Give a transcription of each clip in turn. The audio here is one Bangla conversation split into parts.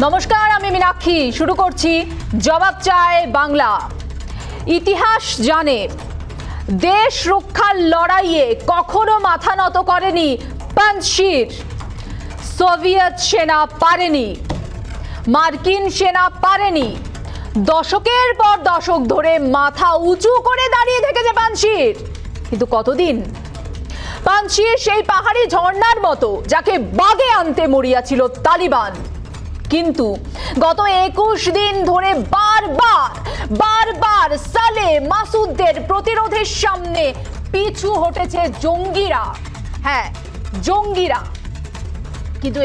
নমস্কার, আমি মীনাক্ষী। শুরু করছি জবাব চায় বাংলা। ইতিহাস জানে, দেশ রক্ষার লড়াইয়ে কখনো মাথা নত করেনি পাঞ্চশির। সোভিয়েত সেনা পারেনি, মার্কিন সেনা পারেনি। দশকের পর দশক ধরে মাথা উঁচু করে দাঁড়িয়ে থেকেছে পাঞ্চশির, কিন্তু কতদিন? পাঞ্চশির সেই পাহাড়ি ঝর্ণার মতো যাকে বাগে আনতে মরিয়াছিল তালিবান, কিন্তু গত 21 দিন ধরে বারবার সালে মাসুদদের প্রতিরোধের সামনে পিছু হটেছে জঙ্গিরা। হ্যাঁ, জঙ্গিরা। কিন্তু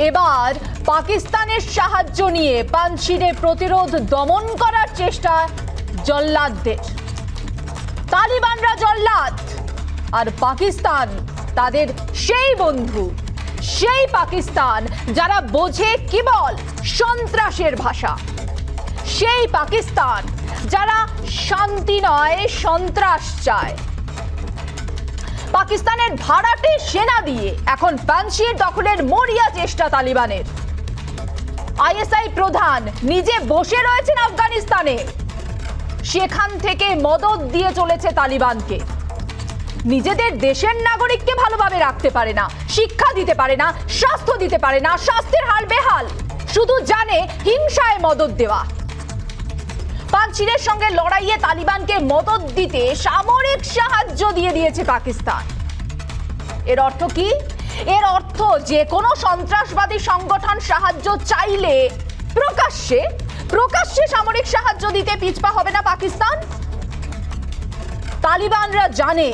এবার পাকিস্তানের সাহায্য নিয়ে পাঞ্চশিরে প্রতিরোধ দমন করার চেষ্টা জল্লাদদের। তালিবানরা জল্লাদ, আর পাকিস্তান তাদের সেই বন্ধু, সেই পাকিস্তান যারা বোঝে কেবল সন্ত্রাসের ভাষা, সেই পাকিস্তান যারা শান্তি নয় সন্ত্রাস চায়। পাকিস্তানের ভাড়াটে সেনা দিয়ে এখন পাঞ্চশির দখলের মরিয়া চেষ্টা তালিবানের। আইএসআই প্রধান নিজে বসে রয়েছেন আফগানিস্তানে, সেখান থেকে মদদ দিয়ে চলেছে তালিবানকে। নিজেদের দেশের নাগরিককে ভালোভাবে রাখতে পারে না, শিক্ষা দিতে পারে না, স্বাস্থ্য দিতে পারে না, স্বাস্থ্যের হাল বেহাল, শুধু জানে হিংসায় মদদ দেওয়া। পাঞ্চশিরের সঙ্গে লড়াইয়ে তালিবানকে মদদ দিতে সামরিক সাহায্য দিয়ে দিয়েছে পাকিস্তান। এর অর্থ কি? এর অর্থ যে কোনো সন্ত্রাসবাদী সংগঠন সাহায্য চাইলে প্রকাশ্যে সামরিক সাহায্য দিতে পিছপা হবে না পাকিস্তান। তালিবানরা জানে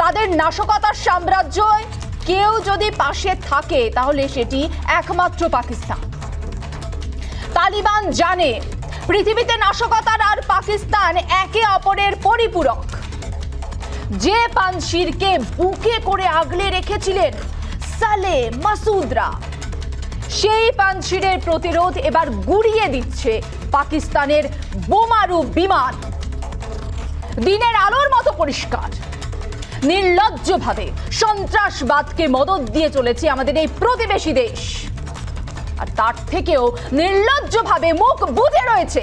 তাদের নাশকতার সাম্রাজ্য কেউ যদি পাশে থাকে তাহলে সেটি একমাত্র পাকিস্তান। তালিবান জানে পৃথিবীতে নাশকতার আর পাকিস্তান একে অপরের পরিপূরক। যে পাঞ্চশিরকে বুকে করে আগলে রেখেছিলেন সালে মাসুদরা, সেই পাঞ্চশিরের প্রতিরোধ এবার গুড়িয়ে দিচ্ছে পাকিস্তানের বোমারু বিমান। দিনের আলোর মতো পরিষ্কার, নির্লজ্জভাবে সন্ত্রাসবাদকে মদদ দিয়ে চলেছে আমাদের এই প্রতিবেশী দেশ। আর তার থেকেও নির্লজ্জভাবে মুখ বুজে রয়েছে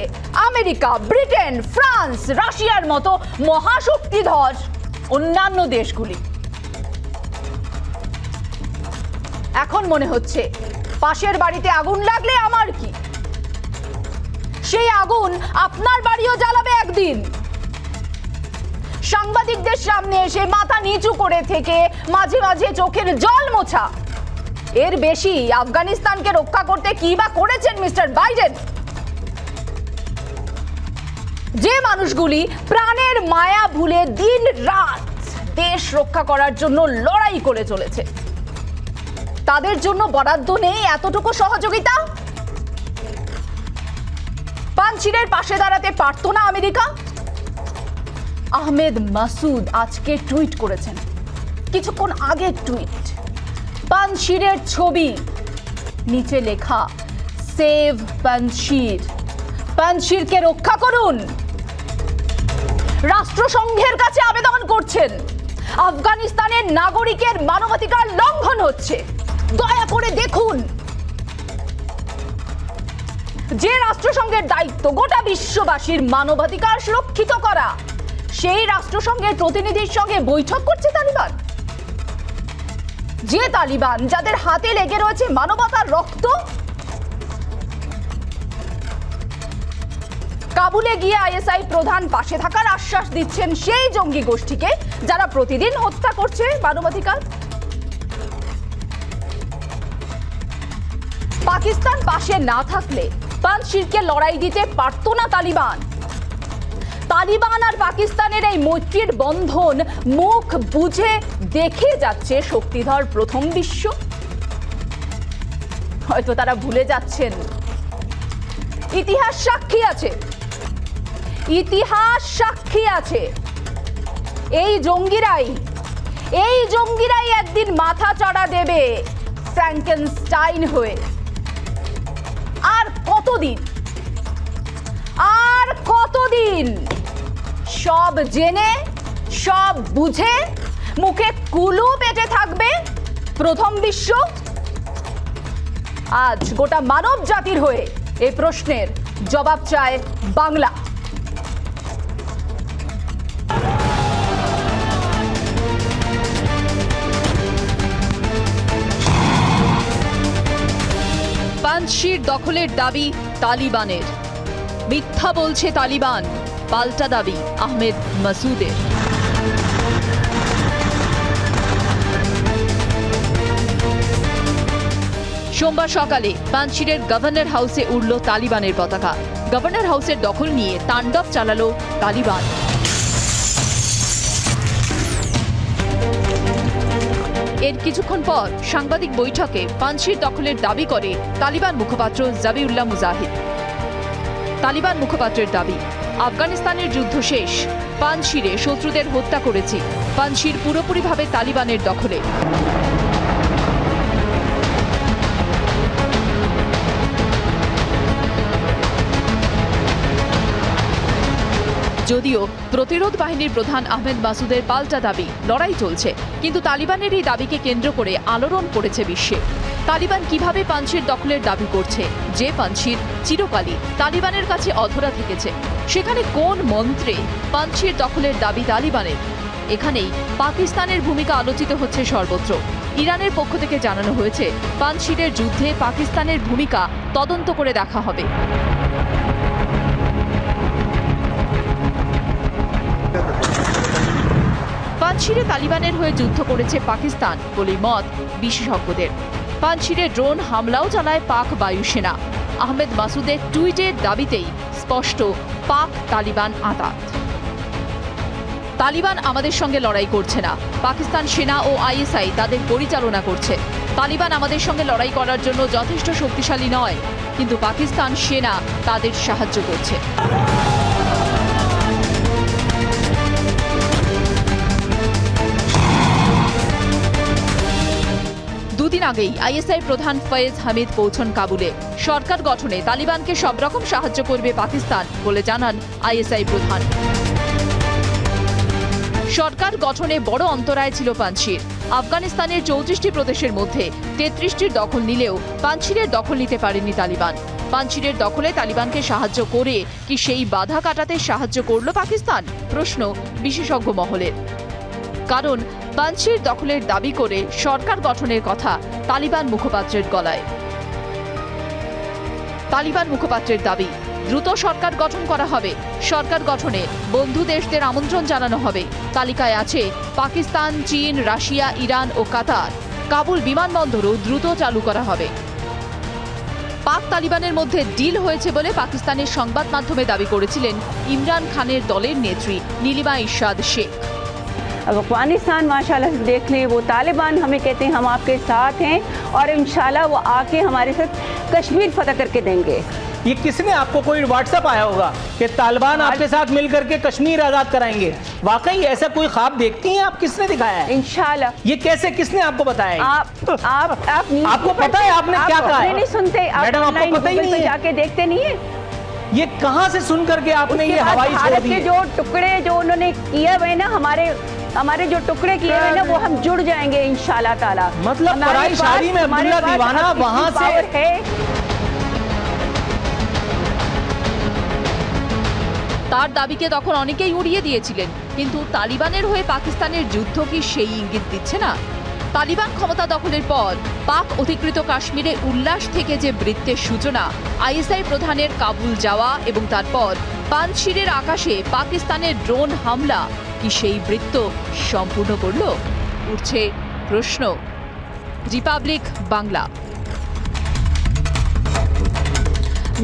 আমেরিকা, ব্রিটেন, ফ্রান্স, রাশিয়ার মতো মহাশক্তিধর অন্যান্য দেশগুলি। এখন মনে হচ্ছে পাশের বাড়িতে আগুন লাগলে আমার কি, সেই আগুন আপনার বাড়িও জ্বালাবে একদিন। সাংবাদিকদের সামনে এসে মাথা নিচু করে থেকে মাঝে মাঝে চোখের জল মোছা, এর বেশি আফগানিস্তানকে রক্ষা করতে কি বা করেছেন মিস্টার বাইডেন? যে মানুষগুলি প্রাণের মায়া ভুলে দিন রাত দেশ রক্ষা করার জন্য লড়াই করে চলেছে, তাদের জন্য বরাদ্দ নেই এতটুকু সহযোগিতা? পাঞ্চশিরের পাশে দাঁড়াতে পারতো না আমেরিকা? আহমেদ মাসুদ আজকে টুইট করেছেন, কিছুক্ষণ আগে টুইট, পাঞ্চশিরের ছবি, নিচে লেখা সেভ পাঞ্চশির, পাঞ্চশিরকে রক্ষা করুন। রাষ্ট্রসংঘের কাছে আবেদন করছেন, আফগানিস্তানের নাগরিকের মানবাধিকার লঙ্ঘন হচ্ছে, দয়া করে দেখুন। যে রাষ্ট্রসংঘের দায়িত্ব গোটা বিশ্ববাসীর মানবাধিকার সুরক্ষিত করা, সেই রাষ্ট্রসংঘের প্রতিনিধির সঙ্গে বৈঠক করছে তালিবান। যে তালিবান যাদের হাতে লেগে রয়েছে মানবতার রক্ত। কাবুলে গিয়ে আইএসআই প্রধান পাশে থাকার আশ্বাস দিচ্ছেন সেই জঙ্গি গোষ্ঠীকে যারা প্রতিদিন হত্যা করছে মানবাধিকার। পাকিস্তান পাশে না থাকলে পাঞ্চশিরকে লড়াই দিতে পারতো না তালিবান। তালিবান আর পাকিস্তানের এই মৈত্রীর বন্ধন মুখ বুঝে দেখে যাচ্ছে শক্তিধর প্রথম বিশ্ব। হয়তো তারা ভুলে যাচ্ছেন, ইতিহাস সাক্ষী আছে, এই জঙ্গিরাই একদিন মাথা চড়া দেবে ফ্র্যাঙ্কেনস্টাইন হয়ে। আর কতদিন সব জেনে সব বুঝে মুখে কুলু পেটে থাকবে প্রথম বিশ্ব। আজ গোটা মানব জাতির হয়ে এই প্রশ্নের জবাব চায় বাংলা। পাঞ্চশির দখলের দাবি তালিবানের। মিথ্যা বলছে তালিবান, পাল্টা দাবি আহমেদ মাসুদের। সোমবার সকালে পাঞ্চশিরের গভর্নর হাউসে উড়ল তালিবানের পতাকা। গভর্নর হাউসের দখল নিয়ে তাণ্ডব চালালো তালিবান। এর কিছুক্ষণ পর সাংবাদিক বৈঠকে পাঞ্চশির দখলের দাবি করে তালিবান মুখপাত্র জাবিউল্লাহ মুজাহিদ। তালিবান মুখপাত্রের দাবি, আফগানিস্তানের যুদ্ধ শেষ, পাঞ্চশিরে শত্রুদের হত্যা করেছি, পাঞ্চশির পুরোপুরিভাবে তালিবানের দখলে। যদিও প্রতিরোধ বাহিনীর প্রধান আহমেদ মাসুদের পাল্টা দাবি, লড়াই চলছে, কিন্তু তালিবানের এই দাবিকে কেন্দ্র করে আলোড়ন পড়েছে বিশ্বে। তালিবান কিভাবে পাঞ্চশির দখলের দাবি করছে, যে পাঞ্চশির চিরকালই তালিবানের কাছে অধরা থেকেছে? সেখানে কোন মন্ত্রে পাঞ্চশির দখলের দাবি তালিবানের? এখানেই পাকিস্তানের ভূমিকা আলোচিত হচ্ছে সর্বত্র। ইরানের পক্ষ থেকে জানানো হয়েছে, পাঞ্চশিরের যুদ্ধে পাকিস্তানের ভূমিকা তদন্ত করে দেখা হবে। পাঞ্চশিরে তালিবানের হয়ে যুদ্ধ করেছে পাকিস্তান বলে মত বিশেষজ্ঞদের। পাঞ্চশিরে ড্রোন হামলাও চালায় পাক বায়ুসেনা। আহমেদ মাসুদের টুইটের দাবিতেই স্পষ্ট পাক তালিবান আঁতাত। তালিবান আমাদের সঙ্গে লড়াই করছে না, পাকিস্তান সেনা ও আইএসআই তাদের পরিচালনা করছে। তালিবান আমাদের সঙ্গে লড়াই করার জন্য যথেষ্ট শক্তিশালী নয়, কিন্তু পাকিস্তান সেনা তাদের সাহায্য করছে। দুদিন আগেই আইএসআই প্রধান ফয়েজ হামিদ পৌঁছন কাবুলে। সরকার গঠনে তালিবানকে সব রকম সাহায্য করবে পাকিস্তান বলে জানান আইএসআই প্রধান। সরকার গঠনে বড় অন্তরায় ছিল পাঞ্চশির। আফগানিস্তানের 34টি প্রদেশের মধ্যে 33টির দখল নিলেও পাঞ্চশিরের দখল নিতে পারেনি তালিবান। পাঞ্চশিরের দখলে তালিবানকে সাহায্য করে কি সেই বাধা কাটাতে সাহায্য করল পাকিস্তান? প্রশ্ন বিশেষজ্ঞ মহলের। কারণ পাঞ্চশির দখলের দাবি করে সরকার গঠনের কথা তালিবান মুখপাত্রের গলায়। তালিবান মুখপাত্রের দাবি, দ্রুত সরকার গঠন করা হবে। সরকার গঠনে বন্ধু দেশদের আমন্ত্রণ জানানো হবে। তালিকায় আছে পাকিস্তান, চীন, রাশিয়া, ইরান ও কাতার। কাবুল বিমানবন্দরও দ্রুত চালু করা হবে। পাক তালিবানের মধ্যে ডিল হয়েছে বলে পাকিস্তানের সংবাদ মাধ্যমে দাবি করেছিলেন ইমরান খানের দলের নেত্রী নীলিমা ইরশাদ শেখ। अफगानिस्तान माशाल्लाह से देख लें, वो तालिबान हमें कहते हैं हम आपके साथ हैं और इंशाल्लाह वो आके हमारे साथ कश्मीर फतह करके देंगे। ये किसने आपको कोई व्हाट्सएप आया होगा कि तालिबान आपके साथ मिलकर के कश्मीर आजाद कराएंगे? वाकई ऐसा कोई ख्वाब देखती हैं आप? किसने दिखाया है? इंशाल्लाह। ये कैसे, किसने आपको बताया? आपको पता है आपने क्या कहा है? नहीं सुनते मैडम, आपको पता ही नहीं है? जाके देखते नहीं है? ये कहाँ से सुन करके आपने ये हवाई छोड़ दी? जो टुकड़े जो उन्होंने किए हुए ना, हमारे जो टुकड़े किए हुए ना, वो हम जुड़ जाएंगे इंशाल्लाह ताला। मतलब पराई शादी में अब्दुल्ला दीवाना वहां से है। তার দাবিকে তখন অনেকেই উড়িয়ে দিয়েছিলেন, কিন্তু তালিবানের হয়ে পাকিস্তানের যুদ্ধ কি সেই ইঙ্গিত দিচ্ছে না? তালিবান ক্ষমতা দখলের পর পাক অধিকৃত কাশ্মীরে উল্লাস থেকে যে বৃত্তের সূচনা, আইএসআই প্রধানের কাবুল যাওয়া এবং তারপর পাঞ্চশিরের আকাশে পাকিস্তানের ড্রোন হামলা কি সেই বৃত্ত সম্পূর্ণ করল? উঠছে প্রশ্ন। রিপাবলিক বাংলা।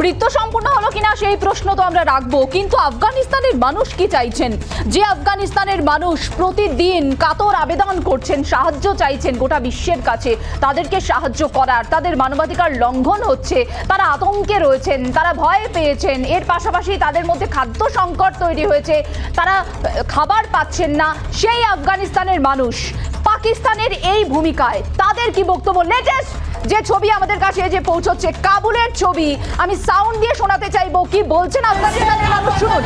বৃত্ত সম্পূর্ণ হলো কিনা সেই প্রশ্ন তো আমরা রাখবো, কিন্তু আফগানিস্তানের মানুষ কি চাইছেন? যে আফগানিস্তানের মানুষ প্রতিদিন কাতর আবেদন করছেন, সাহায্য চাইছেন গোটা বিশ্বের কাছে, তাদেরকে সাহায্য করার, তাদের মানবাধিকার লঙ্ঘন হচ্ছে, তারা আতঙ্কে রয়েছেন, তারা ভয় পেয়েছেন, এর পাশাপাশি তাদের মধ্যে খাদ্য সংকট তৈরি হয়েছে, তারা খাবার পাচ্ছেন না, সেই আফগানিস্তানের মানুষ পাকিস্তানের এই ভূমিকায় তাদের কি বক্তব্য? লেটেস্ট যে ছবি আমাদের কাছে যে পৌঁছচ্ছে, কাবুলের ছবি, আমি সাউন্ড দিয়ে শোনাতে চাইবো কি বলছেন আফগানিস্তানের মানুষ, শুনুন।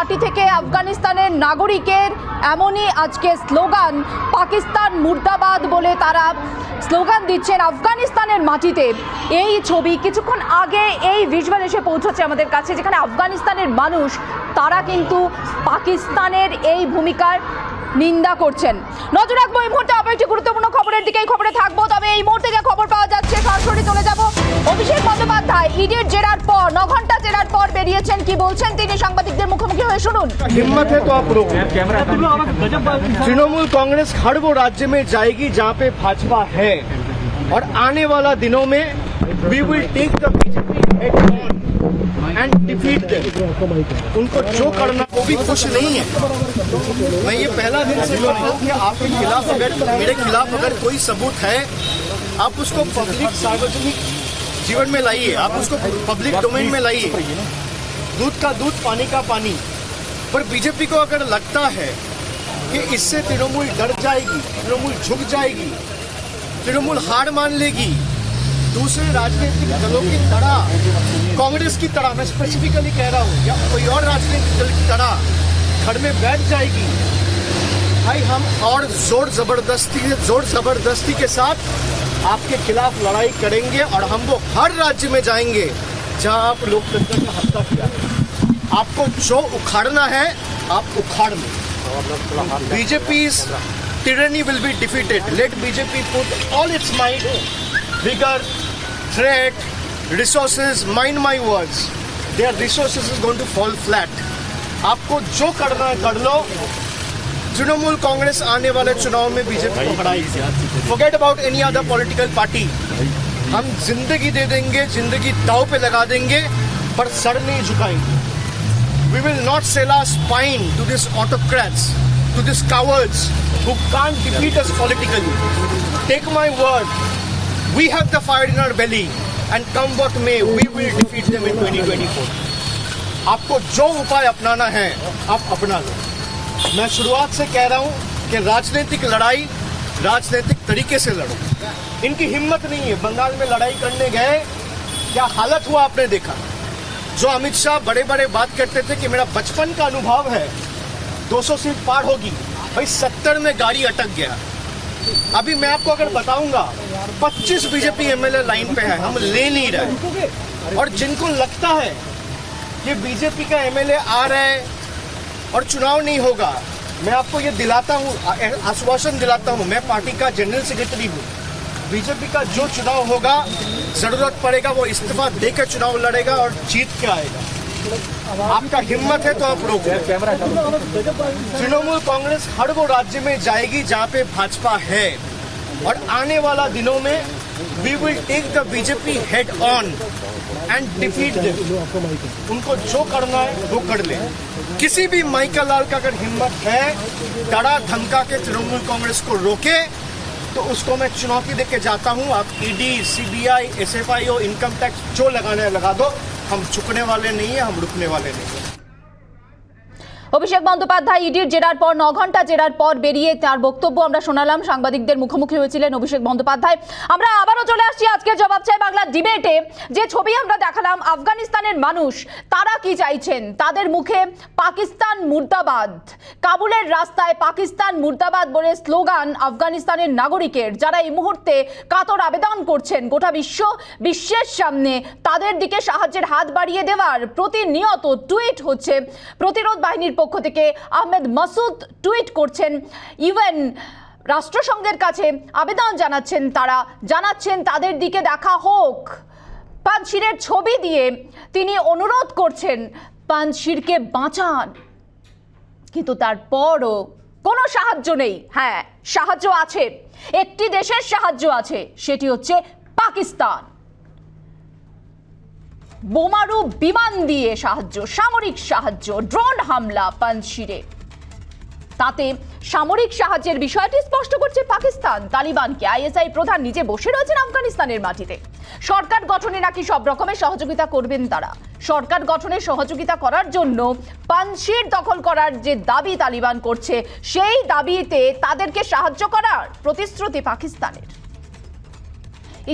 মাটি থেকে আফগানিস্তানের নাগরিকের এমনই আজকে স্লোগান, পাকিস্তান মুর্দাবাদ বলে তারা স্লোগান দিচ্ছেন আফগানিস্তানের মাটিতে। এই ছবি কিছুক্ষণ আগে এই ভিজুয়াল এসে পৌঁছেছে আমাদের কাছে, যেখানে আফগানিস্তানের মানুষ তারা কিন্তু পাকিস্তানের এই ভূমিকার নিন্দা করছেন। নজর রাখবো এই মুহূর্তে আবার একটি গুরুত্বপূর্ণ খবরের দিকে, এই খবরে থাকবো। তবে এই মুহূর্তে যে খবর পাওয়া যাচ্ছে সরাসরি চলে যাব অভিষেক বন্দ্যোপাধ্যায় ইডির জেরার পর 9 ঘন্টা জেরার পর বেরিয়েছেন, কি বলছেন তিনি সাংবাদিকদের মুখোমুখি হয়ে শুনুন। हिम्मत है तो आप रोको। तृणमूल कांग्रेस हर वो राज्य में जाएगी जहां पे भाजपा है, और आने वाला दिनों में we will take the BJP head on and defeat them. उनको जो करना वो भी खुश नहीं है। मैं ये पहला दिन से कह रहा हूं कि आपके खिलाफ अगर मेरे खिलाफ अगर कोई सबूत है, आप उसको पब्लिक सार्वजनिक जीवन में लाइए, आप उसको पब्लिक डोमेन में लाइए। दूध का दूध, पानी का पानी। पर बीजेपी को अगर लगता है कि इससे तृणमूल डर जाएगी, तृणमूल झुक जाएगी, तृणमूल हार मान लेगी, दूसरे राजनीतिक दलों की तरह, कांग्रेस की तरह, मैं स्पेसिफिकली कह रहा हूं, या कोई और राजनीतिक दल की तरह घर में बैठ जाएगी, भाई हम और जोर जबरदस्ती के साथ आपके खिलाफ लड़ाई करेंगे, और हम वो हर राज्य में जाएंगे जहां आप लोकतंत्र का हत्या किया है। आपको जो उखाड़ना है आप उखाड़ लो। BJP's tyranny will be defeated. Let BJP put all its might, vigor, threat, resources. Mind my words. Their resources is going to fall flat. आपको जो करना है कर लो। तृणमूल कांग्रेस आने वाले चुनाव में बीजेपी को हराएगी। Forget about any other political party. हम जिंदगी दे देंगे, जिंदगी दांव पे लगा देंगे, पर सर नहीं झुकाएंगे। We will not sell our spine to these autocrats, to these cowards who can't defeat us politically. Take my word, we have the fire in our belly, and come what may, we will defeat them in 2024. आपको जो उपाय अपनाना है आप अपना लो। मैं शुरुआत से कह रहा हूं कि राजनीतिक लड़ाई राजनीतिक तरीके से लड़ो। इनकी हिम्मत नहीं है। बंगाल में लड़ाई करने गए, क्या हालत हुआ आपने देखा। जो अमित शाह बड़े बड़े बात करते थे कि मेरा बचपन का अनुभव है 200 सीट पार होगी, भाई 70 में गाड़ी अटक गया। अभी मैं आपको अगर बताऊंगा 25 बीजेपी एमएलए लाइन पे है, हम ले नहीं रहे। और जिनको लगता है कि बीजेपी का एमएलए आ रहा है और चुनाव नहीं होगा, मैं आपको ये दिलाता हूँ, आश्वासन दिलाता हूँ, मैं पार्टी का जनरल सेक्रेटरी हूँ। बीजेपी का जो चुनाव होगा, जरूरत पड़ेगा वो इस्तीफा देकर चुनाव लड़ेगा और जीत के आएगा। आपका हिम्मत है तो आप रोको। तृणमूल कांग्रेस हर वो राज्य में जाएगी जहां पे भाजपा है, और आने वाला दिनों में we will take the BJP head on and defeat them. उनको जो करना है वो कर ले। किसी भी माइकल लाल का अगर हिम्मत है डरा धमका के तृणमूल कांग्रेस को रोके, तो उसको मैं चुनौती देके जाता हूं। आप ED, CBI, SFIO, income tax जो लगाना है लगा दो, हम झुकने वाले नहीं है, हम रुकने वाले नहीं है। অভিষেক বন্দ্যোপাধ্যায় ইডির জেরার পর 9 ঘন্টা জেরার পর বেরিয়ে তার বক্তব্য আমরা শোনালাম। সাংবাদিকদের মুখোমুখি হয়েছিলেন অভিষেক বন্দ্যোপাধ্যায়। আমরা আবারও চলে আসছি আজকের জবাব চাই বাংলা ডিবেটে। যে ছবি আমরা দেখালাম, আফগানিস্তানের মানুষ তারা কি চাইছেন, তাদের মুখে পাকিস্তান মুর্দাবাদ, কাবুলের রাস্তায় পাকিস্তান মুর্দাবাদ বলে স্লোগান আফগানিস্তানের নাগরিকের, যারা এই মুহূর্তে কাতর আবেদন করছেন গোটা বিশ্বের সামনে তাদের দিকে সাহায্যের হাত বাড়িয়ে দেওয়ার। প্রতিনিয়ত টুইট হচ্ছে প্রতিরোধ বাহিনীর পক্ষ থেকে। আহমেদ মাসুদ টুইট করছেন, ইউএন রাষ্ট্রসংঘের কাছে আবেদন জানাচ্ছেন, তারা জানাচ্ছেন তাদের দিকে দেখা হোক। পানশিরের ছবি দিয়ে তিনি অনুরোধ করছেন পানশিরকে বাঁচান, কিন্তু তারপরও কোনো সাহায্য নেই। হ্যাঁ, সাহায্য আছে, একটি দেশের সাহায্য আছে, সেটি হচ্ছে পাকিস্তান। বোমারু বিমান দিয়ে সাহায্য, সামরিক সাহায্য, ড্রোন হামলা পানশিরে। তাতে সামরিক সাহায্যের বিষয়টি স্পষ্ট করছে পাকিস্তান তালিবানকে। আইএসআই প্রধান নিজে বসে রয়েছেন আফগানিস্তানের মাটিতে। সরকার গঠনে নাকি সব রকমের সহযোগিতা করবেন তারা। সরকার গঠনে সহযোগিতা করার জন্য পানশির দখল করার যে দাবি তালিবান করছে, সেই দাবিতে তাদেরকে সাহায্য করার প্রতিশ্রুতি পাকিস্তানের।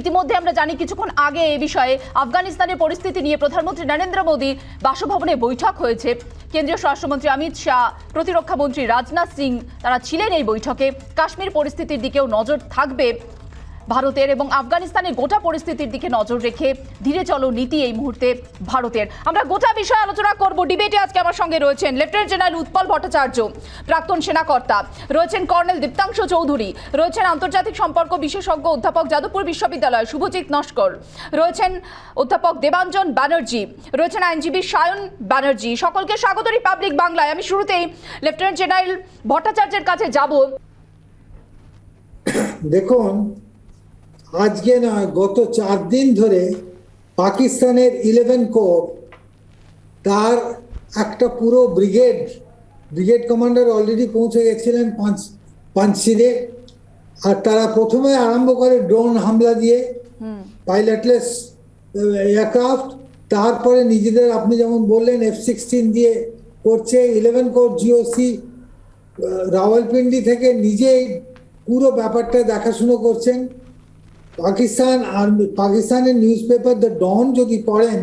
ইতিমধ্যে আমরা জানি কিছুক্ষণ আগে এই বিষয়ে আফগানিস্তানের পরিস্থিতি নিয়ে প্রধানমন্ত্রী নরেন্দ্র মোদীর বাসভবনে বৈঠক হয়েছে। কেন্দ্রীয় স্বরাষ্ট্রমন্ত্রী অমিত শাহ, প্রতিরক্ষা মন্ত্রী রাজনাথ সিং তারা ছিলেন এই বৈঠকে। কাশ্মীর পরিস্থিতির দিকেও নজর থাকবে ভারতের এবং আফগানিস্তানের গোটা পরিস্থিতির দিকে নজর রেখে ধীরে চলো নীতি এই মুহূর্তে ভারতের। আমরা গোটা বিষয়ে আলোচনা করব। ডিবেটে আজকে আমার সঙ্গে রয়েছেন লেফটেন্যান্ট জেনারেল উৎপল ভট্টাচার্য, প্রাক্তন সেনাকর্তা, রয়েছেন কর্নেল দীপ্তাংশু চৌধুরী, রয়েছেন আন্তর্জাতিক সম্পর্ক বিশেষজ্ঞ অধ্যাপক যাদবপুর বিশ্ববিদ্যালয় শুভজিৎ নস্কর, রয়েছেন অধ্যাপক দেবাঞ্জন ব্যানার্জি, রয়েছেন আইনজীবী সায়ন ব্যানার্জি। সকলকে স্বাগত রিপাবলিক বাংলায়। আমি শুরুতেই লেফটেন্যান্ট জেনারেল ভট্টাচার্যের কাছে যাব। দেখুন, আজকে না গত 4 দিন ধরে পাকিস্তানের 11 কোর তার একটা পুরো ব্রিগেড কমান্ডার অলরেডি পৌঁছে গেছিলেন পাঞ্চিরে। আর তারা প্রথমে আরম্ভ করে ড্রোন হামলা দিয়ে, পাইলটলেস এয়ারক্রাফট, তারপরে নিজেদের আপনি যেমন বললেন F-16 দিয়ে করছে। 11 কোর জিওসি রাওয়ালপিন্ডি থেকে নিজেই পুরো ব্যাপারটা দেখাশুনো করছেন। পাকিস্তানের নিউজ পেপার দ্য ডন যদি পড়েন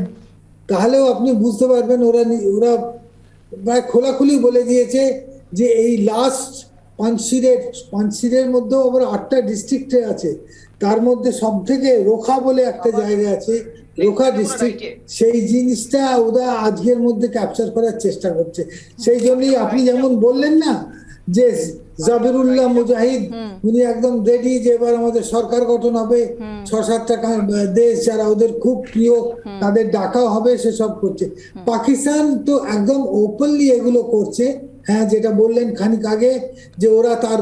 তাহলেও আপনি বুঝতে পারবেন ওরা প্রায় খোলাখুলি বলে দিয়েছে যে এই লাস্ট পাঞ্চিরের মধ্যেও আবার 8টা ডিস্ট্রিক্টে আছে, তার মধ্যে সব থেকে রোখা বলে একটা জায়গা আছে, রোখা ডিস্ট্রিক্ট, সেই জিনিসটা ওরা আজকের মধ্যে ক্যাপচার করার চেষ্টা করছে। সেই জন্যই আপনি যেমন বললেন না যে জাবিরুল্লাহ মুজাহিদ উনি একদম রেডি যে এবার আমাদের সরকার গঠন হবে, 6-7টা দেশ যারা ওদের খুব প্রিয় তাদের ডাকাও হবে, সেসব করছে। পাকিস্তান তো একদম ওপেনলি এগুলো করছে। হ্যাঁ, যেটা বললেন খানিক আগে যে ওরা তার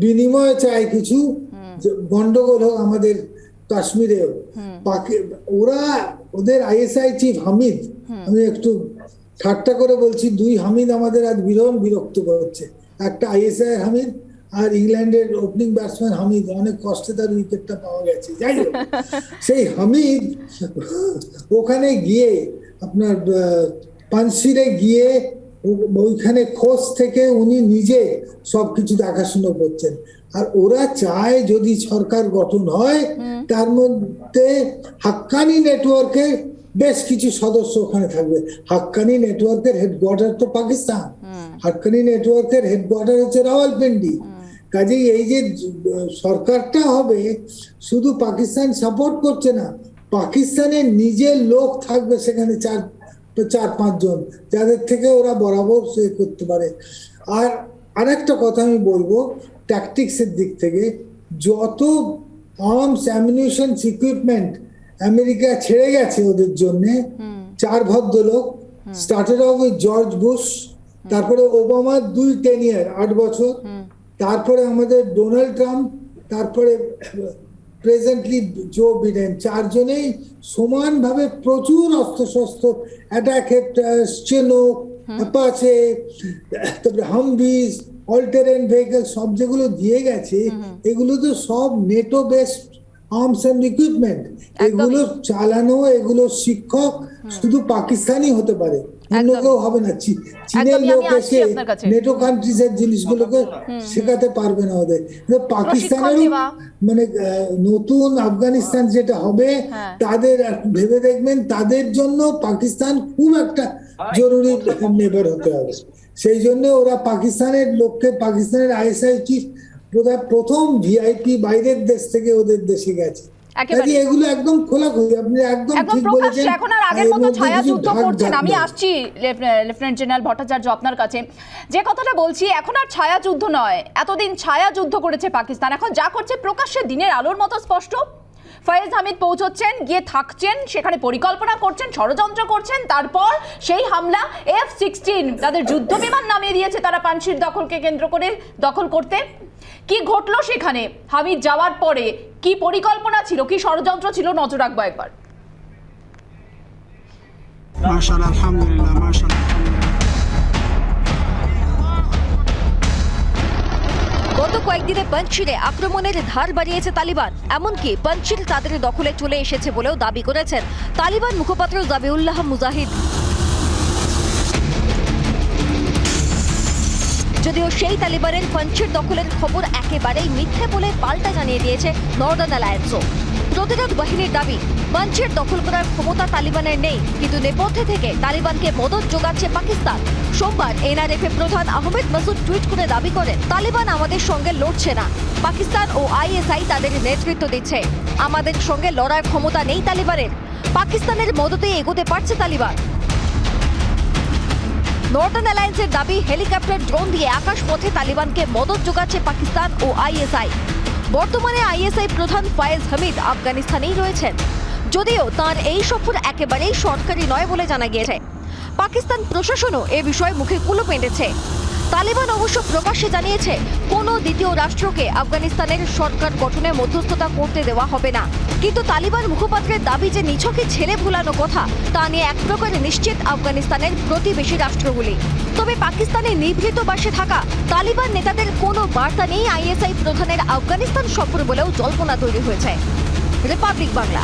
বিনিময়ে চায় কিছু গন্ডগোল হোক আমাদের কাশ্মীরেও। ওরা ওদের ISI চিফ হামিদ, আমি একটু ঠাট্টা করে বলছি, 2 হামিদ আমাদের আজ ভীষণ বিরক্ত করছে। একটা ISI হামিদ আর ইংল্যান্ডের ওপেনিং ব্যাটসম্যান হামিদ, অনেক কষ্টে তার উইকেটটা পাওয়া গেছে। যাই হোক, সেই হামিদ ওখানে গিয়ে আপনার পানশিরে গিয়ে ওইখানে খোঁজ থেকে উনি নিজে সবকিছু দেখাশুনো করছেন। আর ওরা চায় যদি সরকার গঠন হয় তার মধ্যে হাক্কানি নেটওয়ার্কের বেশ কিছু সদস্য ওখানে থাকবে। হাক্কানি নেটওয়ার্কের হেডকোয়ার্টার তো পাকিস্তান, হাক্কানি নেটওয়ার্কের হেডকোয়ার্টার হচ্ছে রাওয়ালপিন্ডি। কাজেই এই যে সরকারটা হবে, শুধু পাকিস্তান সাপোর্ট করছে না, পাকিস্তানের নিজের লোক থাকবে সেখানে 4-5 জন, যাদের থেকে ওরা বরাবর সে করতে পারে। আর আরেকটা কথা আমি বলবো, ট্যাকটিক্সের দিক থেকে যত আর্মস, অ্যামিনিশন, ইকুইপমেন্ট আমেরিকা ছেড়ে গেছে ওদের জন্য, 4 ভদ্রলোক, started of with George Bush, তারপরে ওবামার 2 টেনিয়ার 8 বছর, তারপরে আমাদের ডোনাল্ড ট্রাম্প, তারপরে প্রেজেন্টলি জো বিডেন, 4 জনেই সমানভাবে প্রচুর অস্ত্রশস্ত্র, অ্যাটাক হেক্টরস, চিনুক, অ্যাপাচে, তারপরে হামভিস, অল টেরেন ভেহিকল সব যেগুলো দিয়ে গেছে, এগুলো তো সব NATO based arms and equipment. এগুলো চালানো, এগুলো শিক্ষক শুধু পাকিস্তানি হতে পারে, অন্য কেউ হবে না। চীনের লোক এসে নেটো কান্ট্রিজ এর জিনিসগুলোকে শেখাতে পারবে না ওদের। পাকিস্তানেরও মানে নতুন আফগানিস্তান যেটা হবে, তাদের ভেবে দেখবেন তাদের জন্য পাকিস্তান খুব একটা জরুরি নেবার হতে হবে। সেই জন্য ওরা পাকিস্তানের লোককে, পাকিস্তানের ISI চিফ প্রথম VIP বাইরের দেশ থেকে ওদের দেশে গেছে। এগুলো একদম খোলাখুলি, আপনি একদম ঠিক বলেছেন। এখন আর আগের মতো ছায়া যুদ্ধ করছেন। আমি আসছি লেফটেন্যান্ট জেনারেল ভট্টাচার্য আপনার কাছে। যে কথাটা বলছি, এখন আর ছায়া যুদ্ধ নয়, এতদিন ছায়া যুদ্ধ করেছে পাকিস্তান, এখন যা করছে প্রকাশ্যে দিনের আলোর মতো স্পষ্ট। ফয়েজ হামিদ পৌঁছচ্ছেন, গিয়ে থাকছেন, সেখানে পরিকল্পনা করছেন, ষড়যন্ত্র করছেন, তারপর সেই হামলা F-16 তাদের যুদ্ধ বিমান নামিয়ে দিয়েছে তারা পানশির দখলকে কেন্দ্র করে দখল করতে। কি ঘটলো সেখানে হামিদ যাওয়ার পরে? কি পরিকল্পনা ছিল, কি ষড়যন্ত্র ছিল, নজর রাখবো একবার। মাশাআল্লাহ, আলহামদুলিল্লাহ, মাশাআল্লাহ। গত কয়েকদিনে পাঞ্চিরে আক্রমণের ধার বাড়িয়েছে তালিবান, এমনকি পাঞ্চির তাদের দখলে চলে এসেছে বলেও দাবি করেছেন তালিবান মুখপাত্র জাবিউল্লাহ মুজাহিদ। যদিও সেই তালিবানের পাঞ্চির দখলের খবর একেবারেই মিথ্যে বলে পাল্টা জানিয়ে দিয়েছে নর্দার্ন অ্যালায়েন্সও। প্রতিরোধ বাহিনীর দাবি পাঞ্চের দখল করার ক্ষমতা তালিবানের নেই, কিন্তু নেপথ্যে থেকে তালিবানকে মদত যোগাচ্ছে পাকিস্তান। সোমবার এনআরএফ প্রধান আহমেদ মাসুদ টুইট করে দাবি করেন, তালিবান আমাদের সঙ্গে লড়ছে না, পাকিস্তান ও আইএসআই তাদের নেতৃত্ব দিচ্ছে। আমাদের সঙ্গে লড়ার ক্ষমতা নেই তালিবানের, পাকিস্তানের মদতে এগোতে পারছে তালিবান। নর্দার্ন অ্যালায়েন্সের দাবি, হেলিকপ্টার ড্রোন দিয়ে আকাশপথে তালিবানকে মদত যোগাচ্ছে পাকিস্তান ও আইএসআই। বর্তমানে আইএসআই প্রধান ফয়েজ হামিদ আফগানিস্তানেই রয়েছেন, যদিও তার এই সফর একেবারেই সরকারি নয় বলে জানা গিয়েছে। পাকিস্তান প্রশাসনও এ বিষয়ে মুখে কুলুপ এঁটেছে। তালিবান অবশ্য প্রকাশ্যে জানিয়েছে, কোনো দ্বিতীয় রাষ্ট্রকে আফগানিস্তানের সরকার গঠনে মধ্যস্থতা করতে দেওয়া হবে না। কিন্তু তালিবান মুখপাত্রের দাবি যে নিছকে ছেলে ভুলানো কথা, তা নিয়ে এক প্রকার নিশ্চিত আফগানিস্তানের প্রতিবেশী রাষ্ট্রগুলি। তবে পাকিস্তানে নিভৃত বাসে থাকা তালিবান নেতাদের কোনো বার্তা নেই আইএসআই প্রধানের আফগানিস্তান সফর বলেও জল্পনা তৈরি হয়েছে। রিপাবলিক বাংলা।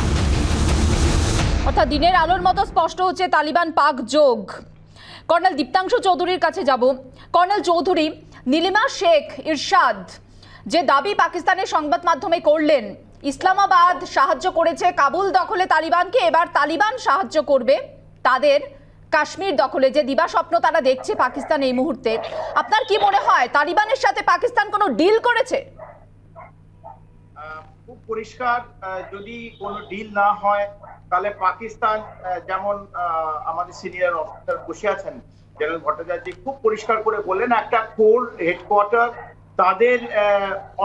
অর্থাৎ দিনের আলোর মতো স্পষ্ট হচ্ছে তালিবান পাক যোগ। কর্নেল দীপ্তাংশু চৌধুরীর কাছে যাব। কর্নেল চৌধুরী, নীলিমা শেখ ইরশাদ যে দাবি পাকিস্তানের সংবাদ মাধ্যমে করলেন, ইসলামাবাদ সাহায্য করেছে কাবুল দখলে তালিবানকে, এবার তালিবান সাহায্য করবে তাদের কাশ্মীর দখলে, যে দিবাস্বপ্ন তারা দেখছে পাকিস্তান এই মুহূর্তে, আপনার কি মনে হয় তালিবানের সাথে পাকিস্তান কোনো ডিল করেছে? খুব পরিষ্কার, যদি কোনো ডিল না হয় তাহলে পাকিস্তান, যেমন আমাদের সিনিয়র অফিসার বসে আছেন জেনারেল ভট্টাচার্য, খুব পরিষ্কার করে বললেন একটা কোর হেডকোয়ার্টার, তাদের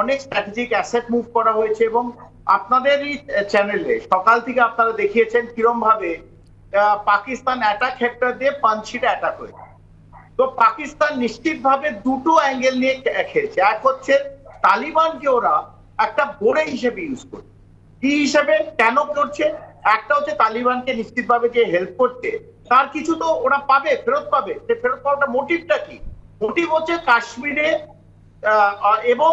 অনেক স্ট্র্যাটেজিক অ্যাসেট মুভ করা হয়েছে। এবং আপনাদেরই চ্যানেলে সকাল থেকে আপনারা দেখিয়েছেন কিরম ভাবে পাকিস্তান অ্যাটাক হেক্টর দিয়ে পাঞ্চিটা অ্যাটাক হয়েছে। তো পাকিস্তান নিশ্চিতভাবে দুটো অ্যাঙ্গেল নিয়ে খেলছে। এক হচ্ছে তালিবানকে ওরা একটা বোড়ে হিসেবে ইউজ করছে। কি হিসেবে, কেন করছে? একটা হচ্ছে তালিবানকে নিশ্চিতভাবে যে হেল্প করছে তার কিছু তো ওরা পাবে, ফেরত পাবে। সে ফেরত পাওয়াটা মোটিভটা কি? মোটিভ হচ্ছে কাশ্মীরে এবং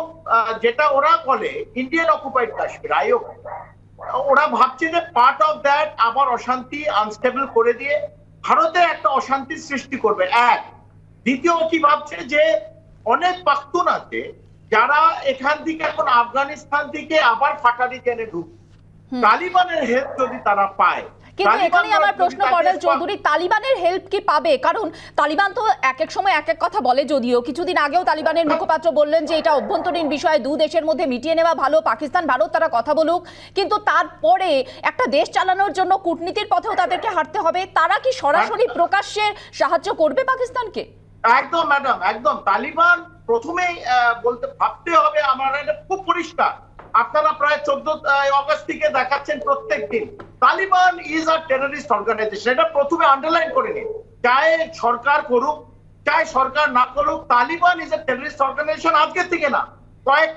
যেটা ওরা বলে ইন্ডিয়ান অকুপাইড কাশ্মীর, আইও, ওরা ভাবছে যে পার্ট অফ দ্যাট আবার অশান্তি আনস্টেবল করে দিয়ে ভারতে একটা অশান্তির সৃষ্টি করবে। এক, দ্বিতীয় কি ভাবছে যে অনেক পাখতুন আছে যারা এখান থেকে এখন আফগানিস্তান থেকে আবার ফাটারি টেনে ঢুকছে, তালিবানের হেল্প যদি তারা পায়। কিন্তু এখানে আমার প্রশ্ন, কর্নেল চৌধুরী, তালিবানের হেল্প কি পাবে? কারণ তালিবান তো এক এক সময় এক এক কথা বলে, যদিও কিছুদিন আগেও তালিবানের মুখপাত্র বললেন যে এটা অভ্যন্তরীণ বিষয়, দু দেশের মধ্যে মিটিয়ে নেওয়া ভালো, পাকিস্তান ভারত তারা কথা বলুক, কিন্তু তারপরে একটা দেশ চালানোর জন্য কূটনীতির পথেও তাদেরকে হাঁটতে হবে। তারা কি সরাসরি প্রকাশ্যে সাহায্য করবে পাকিস্তানকে? একদম ম্যাডাম, একদম। তালিবান প্রথমেই বলতে ভাবতে হবে, আমার এটা খুব পরিষ্কার, আপনারা প্রায় 14 অগস্ট থেকে দেখাচ্ছেন প্রত্যেক দিন Taliban is a terrorist organization. এটা প্রথমে আন্ডারলাইন করে নিন, চাই সরকার করুক চাই সরকার না করুক, Taliban is a terrorist organization. আজকে থেকে না, কয়েক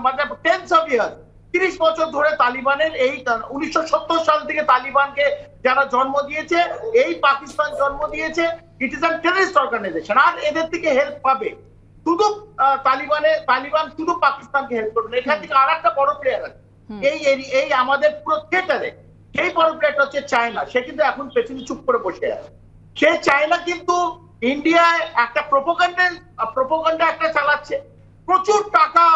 মানে 10 of years, 30 বছর ধরে তালিবানের এই 1970 সাল থেকে তালিবানকে যারা জন্ম দিয়েছে, এই পাকিস্তান জন্ম দিয়েছে, it is a terrorist organisation. আর এদের থেকে হেল্প পাবে শুধু তালিবান শুধু পাকিস্তানকে হেল্প করবে না, এখান থেকে আর একটা বড় প্লেয়ার আছে এই আমাদের পুরো থিয়েটারে, সেই বড় প্লেয়ারটা হচ্ছে চায়না। সে কিন্তু এখন পেছনে চুপ করে বসে আছে। সে চায়না কিন্তু ইন্ডিয়ায় একটা প্রোপাগান্ডা একটা চালাচ্ছে, প্রচুর টাকা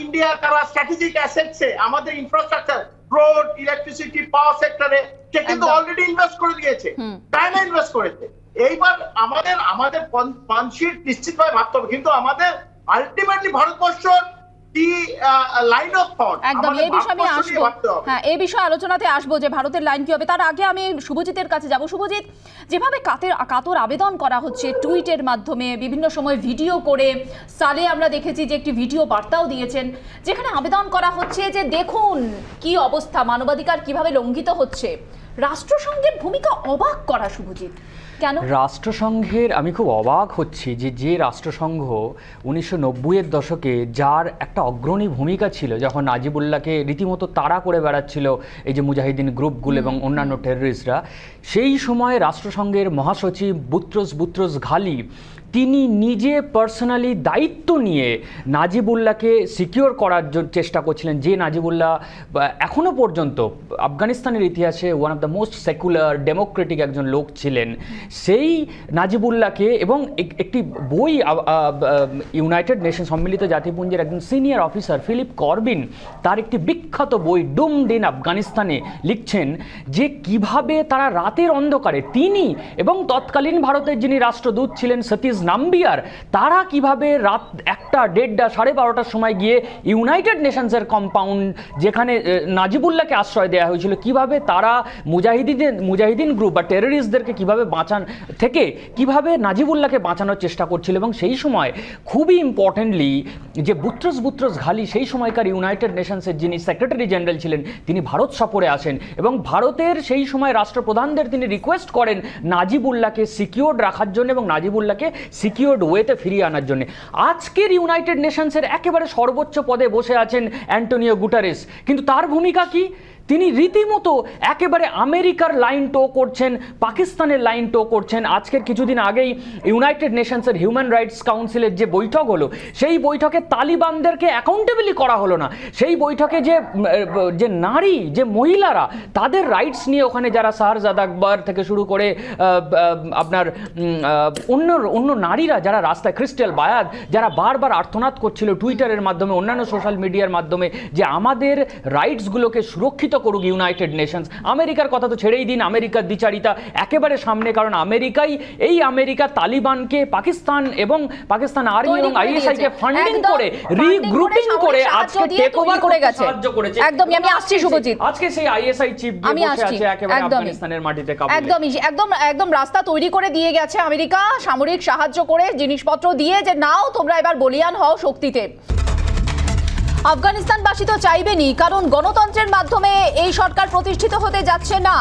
ইন্ডিয়া তারা স্ট্র্যাটেজিক অ্যাসেটসে, আমাদের ইনফ্রাস্ট্রাকচার, রোড, ইলেকট্রিসিটি, পাওয়ার সেক্টরে সে কিন্তু অলরেডি ইনভেস্ট করে দিয়েছে, চায়না ইনভেস্ট করেছে। এইবার আমাদের পাঞ্চিট নিশ্চিতভাবে ভাবতে হবে, কিন্তু আমাদের আলটিমেটলি ভারতবর্ষর কি লাইন অফ থট, একদম এই বিষয়ে আমি আসবো। হ্যাঁ, এই বিষয়ে আলোচনাতে আসবো যে ভারতের লাইন কি হবে। তার আগে আমি শুভজিতের কাছে যাব। শুভজিৎ, যেভাবে কাতর আবেদন করা হচ্ছে টুইটের মাধ্যমে, বিভিন্ন সময় ভিডিও করে, সালে আমরা দেখেছি যে একটি ভিডিও বার্তাও দিয়েছেন যেখানে আবেদন করা হচ্ছে যে দেখুন কি অবস্থা, মানবাধিকার কিভাবে লঙ্ঘিত হচ্ছে, রাষ্ট্রসংঘের ভূমিকা অবাক করা। শুভজিৎ, কেন রাষ্ট্রসংঘের আমি খুব অবাক হচ্ছি যে রাষ্ট্রসংঘ 1990-এর দশকে যার একটা অগ্রণী ভূমিকা ছিল, যখন নাজিবুল্লাহকে রীতিমতো তাড়া করে বেড়াচ্ছিল এই যে মুজাহিদিন গ্রুপগুলো এবং অন্যান্য টেররিস্টরা, সেই সময় রাষ্ট্রসংঘের মহাসচিব বুত্রোস ঘালি তিনি নিজে পার্সোনালি দায়িত্ব নিয়ে নাজিবুল্লাহকে সিকিউর করার চেষ্টা করছিলেন, যে নাজিবুল্লাহ এখনও পর্যন্ত আফগানিস্তানের ইতিহাসে one of the most secular Democratic একজন লোক ছিলেন। সেই নাজিবুল্লাহকে, এবং একটি বই ইউনাইটেড নেশন সম্মিলিত জাতিপুঞ্জের একজন সিনিয়র অফিসার ফিলিপ করবিন তার একটি বিখ্যাত বই ডুমড ইন আফগানিস্তানে লিখছেন যে কিভাবে তারা রাতের অন্ধকারে, তিনি এবং তৎকালীন ভারতের যিনি রাষ্ট্রদূত ছিলেন সতীশ নাম্বিয়ার, তারা কিভাবে রাত 1টা, 1:30, 12:30টার সময় গিয়ে ইউনাইটেড নেশনসের কম্পাউন্ড যেখানে নাজিবুল্লাহকে আশ্রয় দেওয়া হয়েছিল, কিভাবে তারা মুজাহিদিন গ্রুপ বা টেররিস্টদেরকে কিভাবে কিভাবে নাজিবুল্লাহকে বাঁচানোর চেষ্টা করছিল। এবং সেই সময় খুবই ইম্পর্টেন্টলি যে বুত্রস ঘালি, সেই সময়কার ইউনাইটেড নেশনসের যিনি সেক্রেটারি জেনারেল ছিলেন, তিনি ভারত সফরে আসেন এবং ভারতের সেই সময় রাষ্ট্রপ্রধানদের তিনি রিকোয়েস্ট করেন নাজিবুল্লাহকে সিকিউরড রাখার জন্য এবং নাজিবুল্লাহকে সিকিউরড ওয়েতে ফিরিয়ে আনার জন্য। আজকের ইউনাইটেড নেশনসের একেবারে সর্বোচ্চ পদে বসে আছেন অ্যান্টোনিও গুটারেস, কিন্তু তার ভূমিকা কি? তিনি রীতিমতো একেবারে আমেরিকার লাইন টো করছেন, পাকিস্তানের লাইন টো করছেন। আজকের কিছুদিন আগেই ইউনাইটেড নেশনসের হিউম্যান রাইটস কাউন্সিলের যে বৈঠক হলো, সেই বৈঠকে তালিবানদেরকে অ্যাকাউন্টেবলি করা হলো না। সেই বৈঠকে যে নারী, যে মহিলারা, তাদের রাইটস নিয়ে ওখানে যারা শাহজাদ আকবর থেকে শুরু করে আপনার অন্য নারীরা যারা রাস্তায়, ক্রিস্টাল বায়াদ, যারা বারবার আর্তনাদ করছিল টুইটারের মাধ্যমে, অন্যান্য সোশ্যাল মিডিয়ার মাধ্যমে, যে আমাদের রাইটসগুলোকে সুরক্ষিত করুক ইউনাইটেড নেশনস। আমেরিকার কথা তো ছেড়েই দিন, আমেরিকার দ্বিচারিতা একেবারে সামনে, কারণ আমেরিকা তালিবানকে পাকিস্তান আর্মি এবং আইএসআই কে ফান্ডিং করে, রিগ্রুপিং করে আজকে টেক ওভার করে সাহায্য করেছে। একদমই, আমি আসছি শুভজিৎ। আজকে সেই আইএসআই চিফ যে বসে আছে একেবারে আফগানিস্তানের মাটিতে, একদম রাস্তা তৈরি করে দিয়ে গেছে আমেরিকা, সামরিক সাহায্য করে, জিনিসপত্র দিয়ে, যে নাও তোমরা এবার বলিয়ান হও শক্তিতে। আফগানিস্তানবাসী তো চাইবেনই, কারণ গণতন্ত্রের মাধ্যমে এই সরকার প্রতিষ্ঠিত হতে যাচ্ছে না,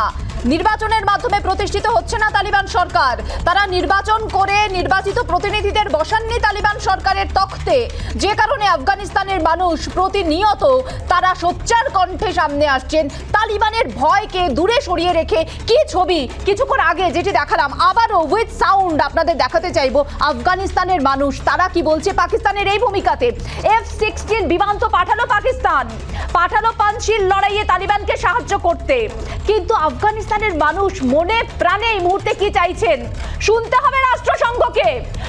নির্বাচনের মাধ্যমে প্রতিষ্ঠিত হচ্ছে না তালিবান সরকার। তারা নির্বাচন করে নির্বাচিত প্রতিনিধিদের বসাননি তালিবান সরকারের তখ্তে, যে কারণে আফগানিস্তানের মানুষ প্রতিনিয়ত তারা সোচ্চার কণ্ঠে সামনে আসছেন। তালিবানের ভয়কে দূরে সরিয়ে রেখে কি ছবি কিছুক্ষণ আগে যেটি দেখালাম, আবারও উইথ সাউন্ড আপনাদের দেখাতে চাইবো আফগানিস্তানের মানুষ তারা কি বলছে পাকিস্তানের এই ভূমিকাতে। F-16 বিমান তো পাঠালো পাকিস্তান, পাঠালো পাঞ্চির লড়াইয়ে তালিবানকে সাহায্য করতে, কিন্তু আফগানিস্তানের মানুষ মনে প্রাণে এই মুহূর্তে কি চাইছেন শুনতে হবে রাষ্ট্রসংঘকে,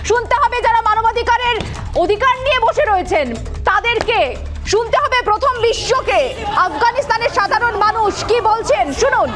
শুনতে হবে যারা মানবাধিকারের অধিকার নিয়ে বসে রয়েছেন তাদেরকে, শুনতে হবে প্রথম বিশ্বকে। আফগানিস্তানের সাধারণ মানুষ কি বলছেন শুনুন।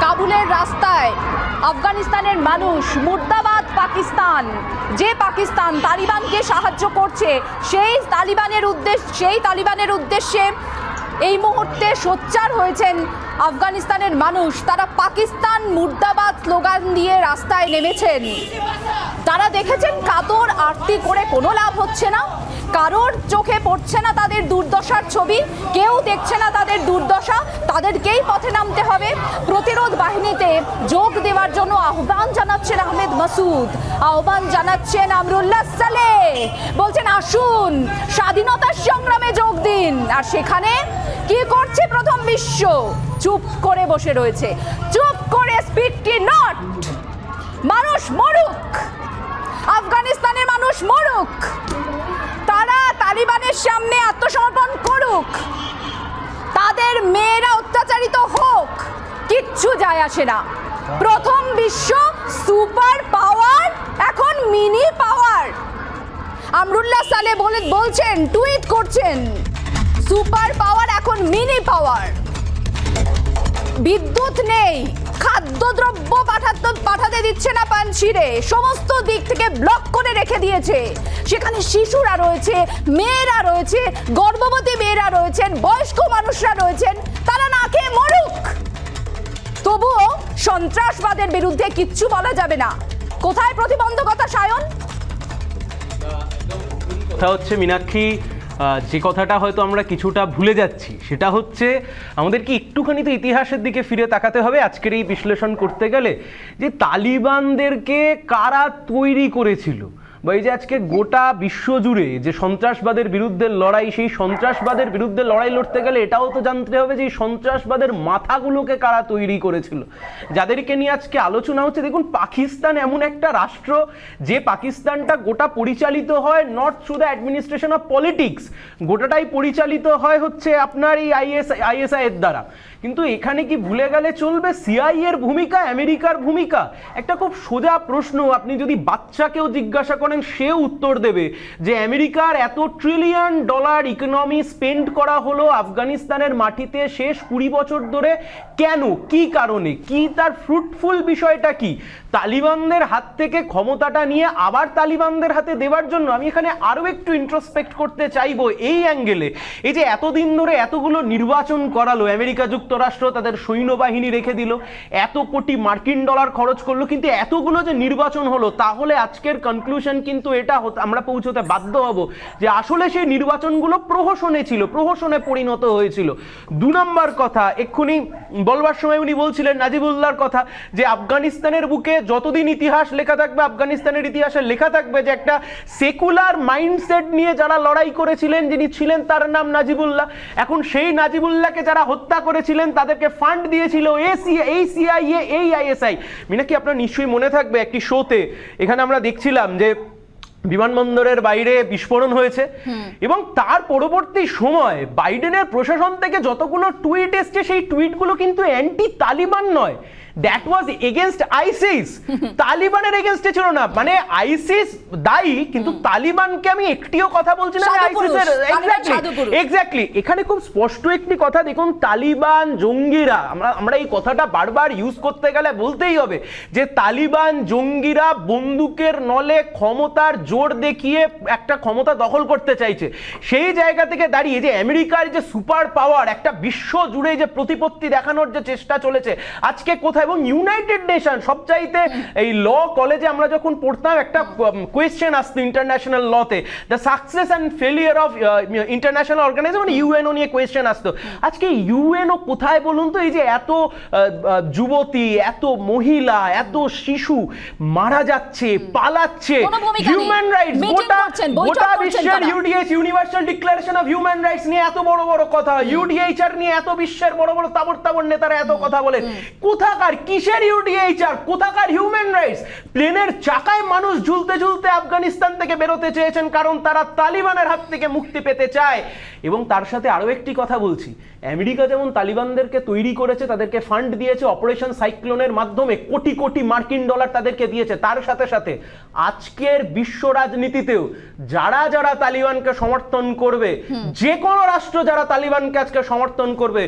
কাবুলের রাস্তায় আফগানিস্তানের মানুষ মুর্দাবাদ পাকিস্তান, যে পাকিস্তান তালিবানকে সাহায্য করছে, সেই তালিবানের উদ্দেশ্যে এই মুহূর্তে সোচ্চার হয়েছেন আফগানিস্তানের মানুষ। তারা পাকিস্তান মুর্দাবাদ স্লোগান দিয়ে রাস্তায় নেমেছেন। তারা দেখেছেন কাতর আরতি করে কোনো লাভ হচ্ছে না, কারোর চোখে পড়ছে না তাদের দুর্দশার ছবি, কেউ দেখছে না তাদের দুর্দশা, তাদেরকেই পথে নামতে হবে। প্রতিরোধ বাহিনীতে যোগ দেওয়ার জন্য আহ্বান জানাচ্ছেন আহমেদ মাসুদ, আহ্বান জানাচ্ছেন আমরুল্লাহ সালেহ, বলছেন আসুন স্বাধীনতার সংগ্রামে যোগ দিন। আর সেখানে কি করছে প্রথম বিশ্ব? চুপ করে বসে রয়েছে, চুপ করে স্পিকটি নট। মানুষ মরুক, আফগানিস্তানের মানুষ মরুক, তারা তালিবানের সামনে আত্মসমর্পণ করুক, তাদের মেয়েরা অত্যাচারিত হোক, কিচ্ছু যায় আসে না। প্রথম বিশ্ব সুপার পাওয়ার এখন মিনি পাওয়ার। আমরুল্লাহ সালেহ বলছেন, টুইট করছেন, সুপার পাওয়ার এখন মিনি পাওয়ার। বিদ্যুৎ নেই, খাদ্যদ্রব্য পাঠাতে দিচ্ছে না পাঞ্চিরে, সমস্ত দিক থেকে ব্লক করে রেখে দিয়েছে। সেখানে শিশুরা রয়েছে, মেয়েরা রয়েছে, গর্ভবতী মেয়েরা রয়েছেন, বয়স্ক মানুষরা রয়েছেন, তারা না খেয়ে মরুক। তবুও সন্ত্রাসবাদের বিরুদ্ধে কিচ্ছু বলা যাবে না। কোথায় প্রতিবন্ধকতা সায়ন? কথা হচ্ছে মীনাক্ষী, যে কথাটা হয়তো আমরা কিছুটা ভুলে যাচ্ছি সেটা হচ্ছে আমাদেরকে একটুখানি তো ইতিহাসের দিকে ফিরে তাকাতে হবে আজকের এই বিশ্লেষণ করতে গেলে, যে তালিবানদেরকে কারা তৈরি করেছিল, বা এই যে আজকে গোটা বিশ্বজুড়ে যে সন্ত্রাসবাদের বিরুদ্ধে লড়াই, সেই সন্ত্রাসবাদের বিরুদ্ধে লড়াই লড়তে গেলে এটাও তো জানতে হবে যে এই সন্ত্রাসবাদের মাথাগুলোকে কারা তৈরি করেছিল, যাদেরকে নিয়ে আজকে আলোচনা হচ্ছে। দেখুন, পাকিস্তান এমন একটা রাষ্ট্র যে পাকিস্তানটা গোটা পরিচালিত হয় not through the administration of politics, গোটাটাই পরিচালিত হয় হচ্ছে আপনার এই আইএসআই এর দ্বারা। কিন্তু এখানে কি ভুলে গেলে চলবে সিআইএ এর ভূমিকা, আমেরিকার ভূমিকা? একটা খুব সোজা প্রশ্ন, আপনি যদি বাচ্চাকেও জিজ্ঞাসা করেন সেও উত্তর দেবে যে আমেরিকার এত $1 ট্রিলিয়ন ইকোনমি স্পেন্ড করা হলো আফগানিস্তানের মাটিতে শেষ 20 বছর ধরে, কেন, কি কারণে, কি তার ফ্রুটফুল বিষয়টা কি? তালিবানদের হাত থেকে ক্ষমতাটা নিয়ে আবার তালিবানদের হাতে দেওয়ার জন্য। আমি এখানে আরো একটু ইন্ট্রোস্পেক্ট করতে চাইবো এই অ্যাঙ্গেলে, এই যে এতদিন ধরে এতগুলো নির্বাচন করালো আমেরিকা যুক্তরাষ্ট্র, তাদের সৈন্যবাহিনী রেখে দিল, এত কোটি মার্কিন ডলার খরচ করলো, কিন্তু এতগুলো যে নির্বাচন হলো, তাহলে আজকের কনক্লুশন কিন্তু এটা আমরা পৌঁছতে বাধ্য হব যে আসলে সেই নির্বাচনগুলো প্রহসনে ছিল, প্রহসনে পরিণত হয়েছিল। 2 নম্বর কথা, এক্ষুনি বলবার সময় উনি বলছিলেন নাজিবুল্লাহর কথা, যে আফগানিস্তানের বুকে যতদিন ইতিহাস লেখা থাকবে, আফগানিস্তানের ইতিহাসে লেখা থাকবে যে একটা সেকুলার মাইন্ডসেট নিয়ে যারা লড়াই করেছিলেন, যিনি ছিলেন তার নাম নাজিবুল্লাহ। এখন সেই নাজিবুল্লাহকে যারা হত্যা করেছিলেন তাদেরকে ফান্ড দিয়েছিল এই সিআইএ, এই আইএসআই। মিনাকি, আপনার নিশ্চয়ই মনে থাকবে একটি শোতে এখানে আমরা দেখছিলাম যে বিমানবন্দরের বাইরে বিস্ফোরণ হয়েছে এবং তার পরবর্তী সময় বাইডেনের প্রশাসন থেকে যতগুলো টুইট এসছে, সেই টুইটগুলো কিন্তু অ্যান্টি তালিবান নয়, দ্যাট ওয়াজ এগেনস্ট আইসিস, তালিবানের এগেনস্টে ছিল না। মানে আইসিস দায়ী, কিন্তু তালিবানকে আমি একটিও কথা বলছি না আইসিসের। এক্স্যাক্টলি, এখানে খুব স্পষ্ট একটি কথা দেখুন, তালিবান জঙ্গিরা, আমরা এই কথাটা বারবার ইউজ করতে গেলে বলতেই হবে যে তালিবান জঙ্গিরা বন্দুকের নলে ক্ষমতার জোর দেখিয়ে একটা ক্ষমতা দখল করতে চাইছে। সেই জায়গা থেকে দাঁড়িয়ে যে আমেরিকার যে সুপার পাওয়ার, একটা বিশ্ব জুড়ে যে প্রতিপত্তি দেখানোর যে চেষ্টা চলেছে আজকে কোথায়, এবং ইউনাইটেড নেশন সবচাইতে, এই ল কলেজে আমরা যখন পড়তাম একটা কোয়েশ্চেন আসতো ইন্টারন্যাশনাল লতে, the success and failure of international organisation, UNO নিয়ে কোয়েশ্চেন আসতো। আজকে ইউএনও কোথায় বলুন তো? এই যে এত যুবতী, এত মহিলা, এত শিশু মারা যাচ্ছে, পালাচ্ছে, হিউম্যান রাইটস, গোটা বিশ্বের UDH, universal declaration of human rights নিয়ে এত বড় বড় কথা, ইউডিএইচআর নিয়ে এত বিশ্বের বড় বড় তাবড় নেতারা এত কথা বলেন, কোথাকার কিসের ইউডিএইচআর, কোথাকার হিউম্যান রাইটস? প্লেনের চাকায় মানুষ ঝুলতে ঝুলতে আফগানিস্তান থেকে বেরোতে চেয়েছেন কারণ তারা তালিবানের হাত থেকে মুক্তি পেতে চায়। এবং তার সাথে আরো একটি কথা বলছি, আমেরিকা যেমন তালিবানদেরকে তৈরি করেছে, তাদেরকে ফান্ড দিয়েছে, অপারেশন সাইক্লোনের মাধ্যমে কোটি কোটি মার্কিন ডলার তাদেরকে দিয়েছে, তার সাথে সাথে আজকের বিশ্ব রাজনীতিতেও যারা যারা তালিবানকে সমর্থন করবে, যে কোনো রাষ্ট্র যারা তালিবানকে আজকে সমর্থন করবে,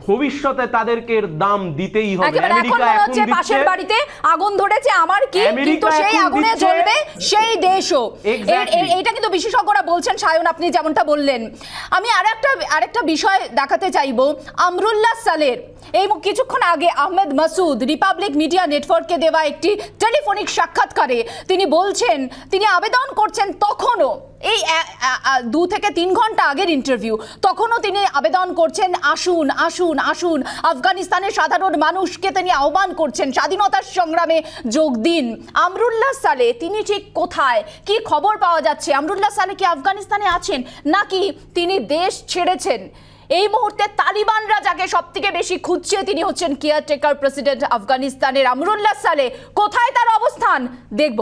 ভবিষ্যতে তাদেরকে দাম দিতেই হবে। আমেরিকা এখন পাশের বাড়িতে আগুন ধরেছে, আমার কি, কিন্তু সেই আগুনে জ্বলবে সেই দেশও। এটা কিন্তু বিশেষজ্ঞরা বলছেন। সায়ন, আপনি যেমনটা বললেন, আমি আরেকটা বিষয় দেখাতে চাইবো। আমরুল্লাহ সালের এই কিছুক্ষণ আগে আহমেদ মাসুদ রিপাবলিক মিডিয়া নেটওয়ার্ককে দেওয়া একটি টেলিফোনিক সাক্ষাৎকারে তিনি বলছেন, তিনি আবেদন করছেন, তখনও এই 2 থেকে 3 ঘন্টা আগের ইন্টারভিউ, তখনও তিনি আবেদন করছেন, আসুন আসুন আসুন, আফগানিস্তানের সাধারণ মানুষকে তিনি আহ্বান করছেন স্বাধীনতার সংগ্রামে যোগ দিন। আমরুল্লাহ সালে তিনি ঠিক কোথায়, কি খবর পাওয়া যাচ্ছে? আমরুল্লাহ সালে কি আফগানিস্তানে আছেন, নাকি তিনি দেশ ছেড়েছেন? এই মুহূর্তে তালিবানরা যাকে সব থেকে বেশি খুঁজছে তিনি হচ্ছেন কেয়ারটেকার প্রেসিডেন্ট আফগানিস্তানের আমরুল্লাহ সালে। কোথায় তার অবস্থান দেখব।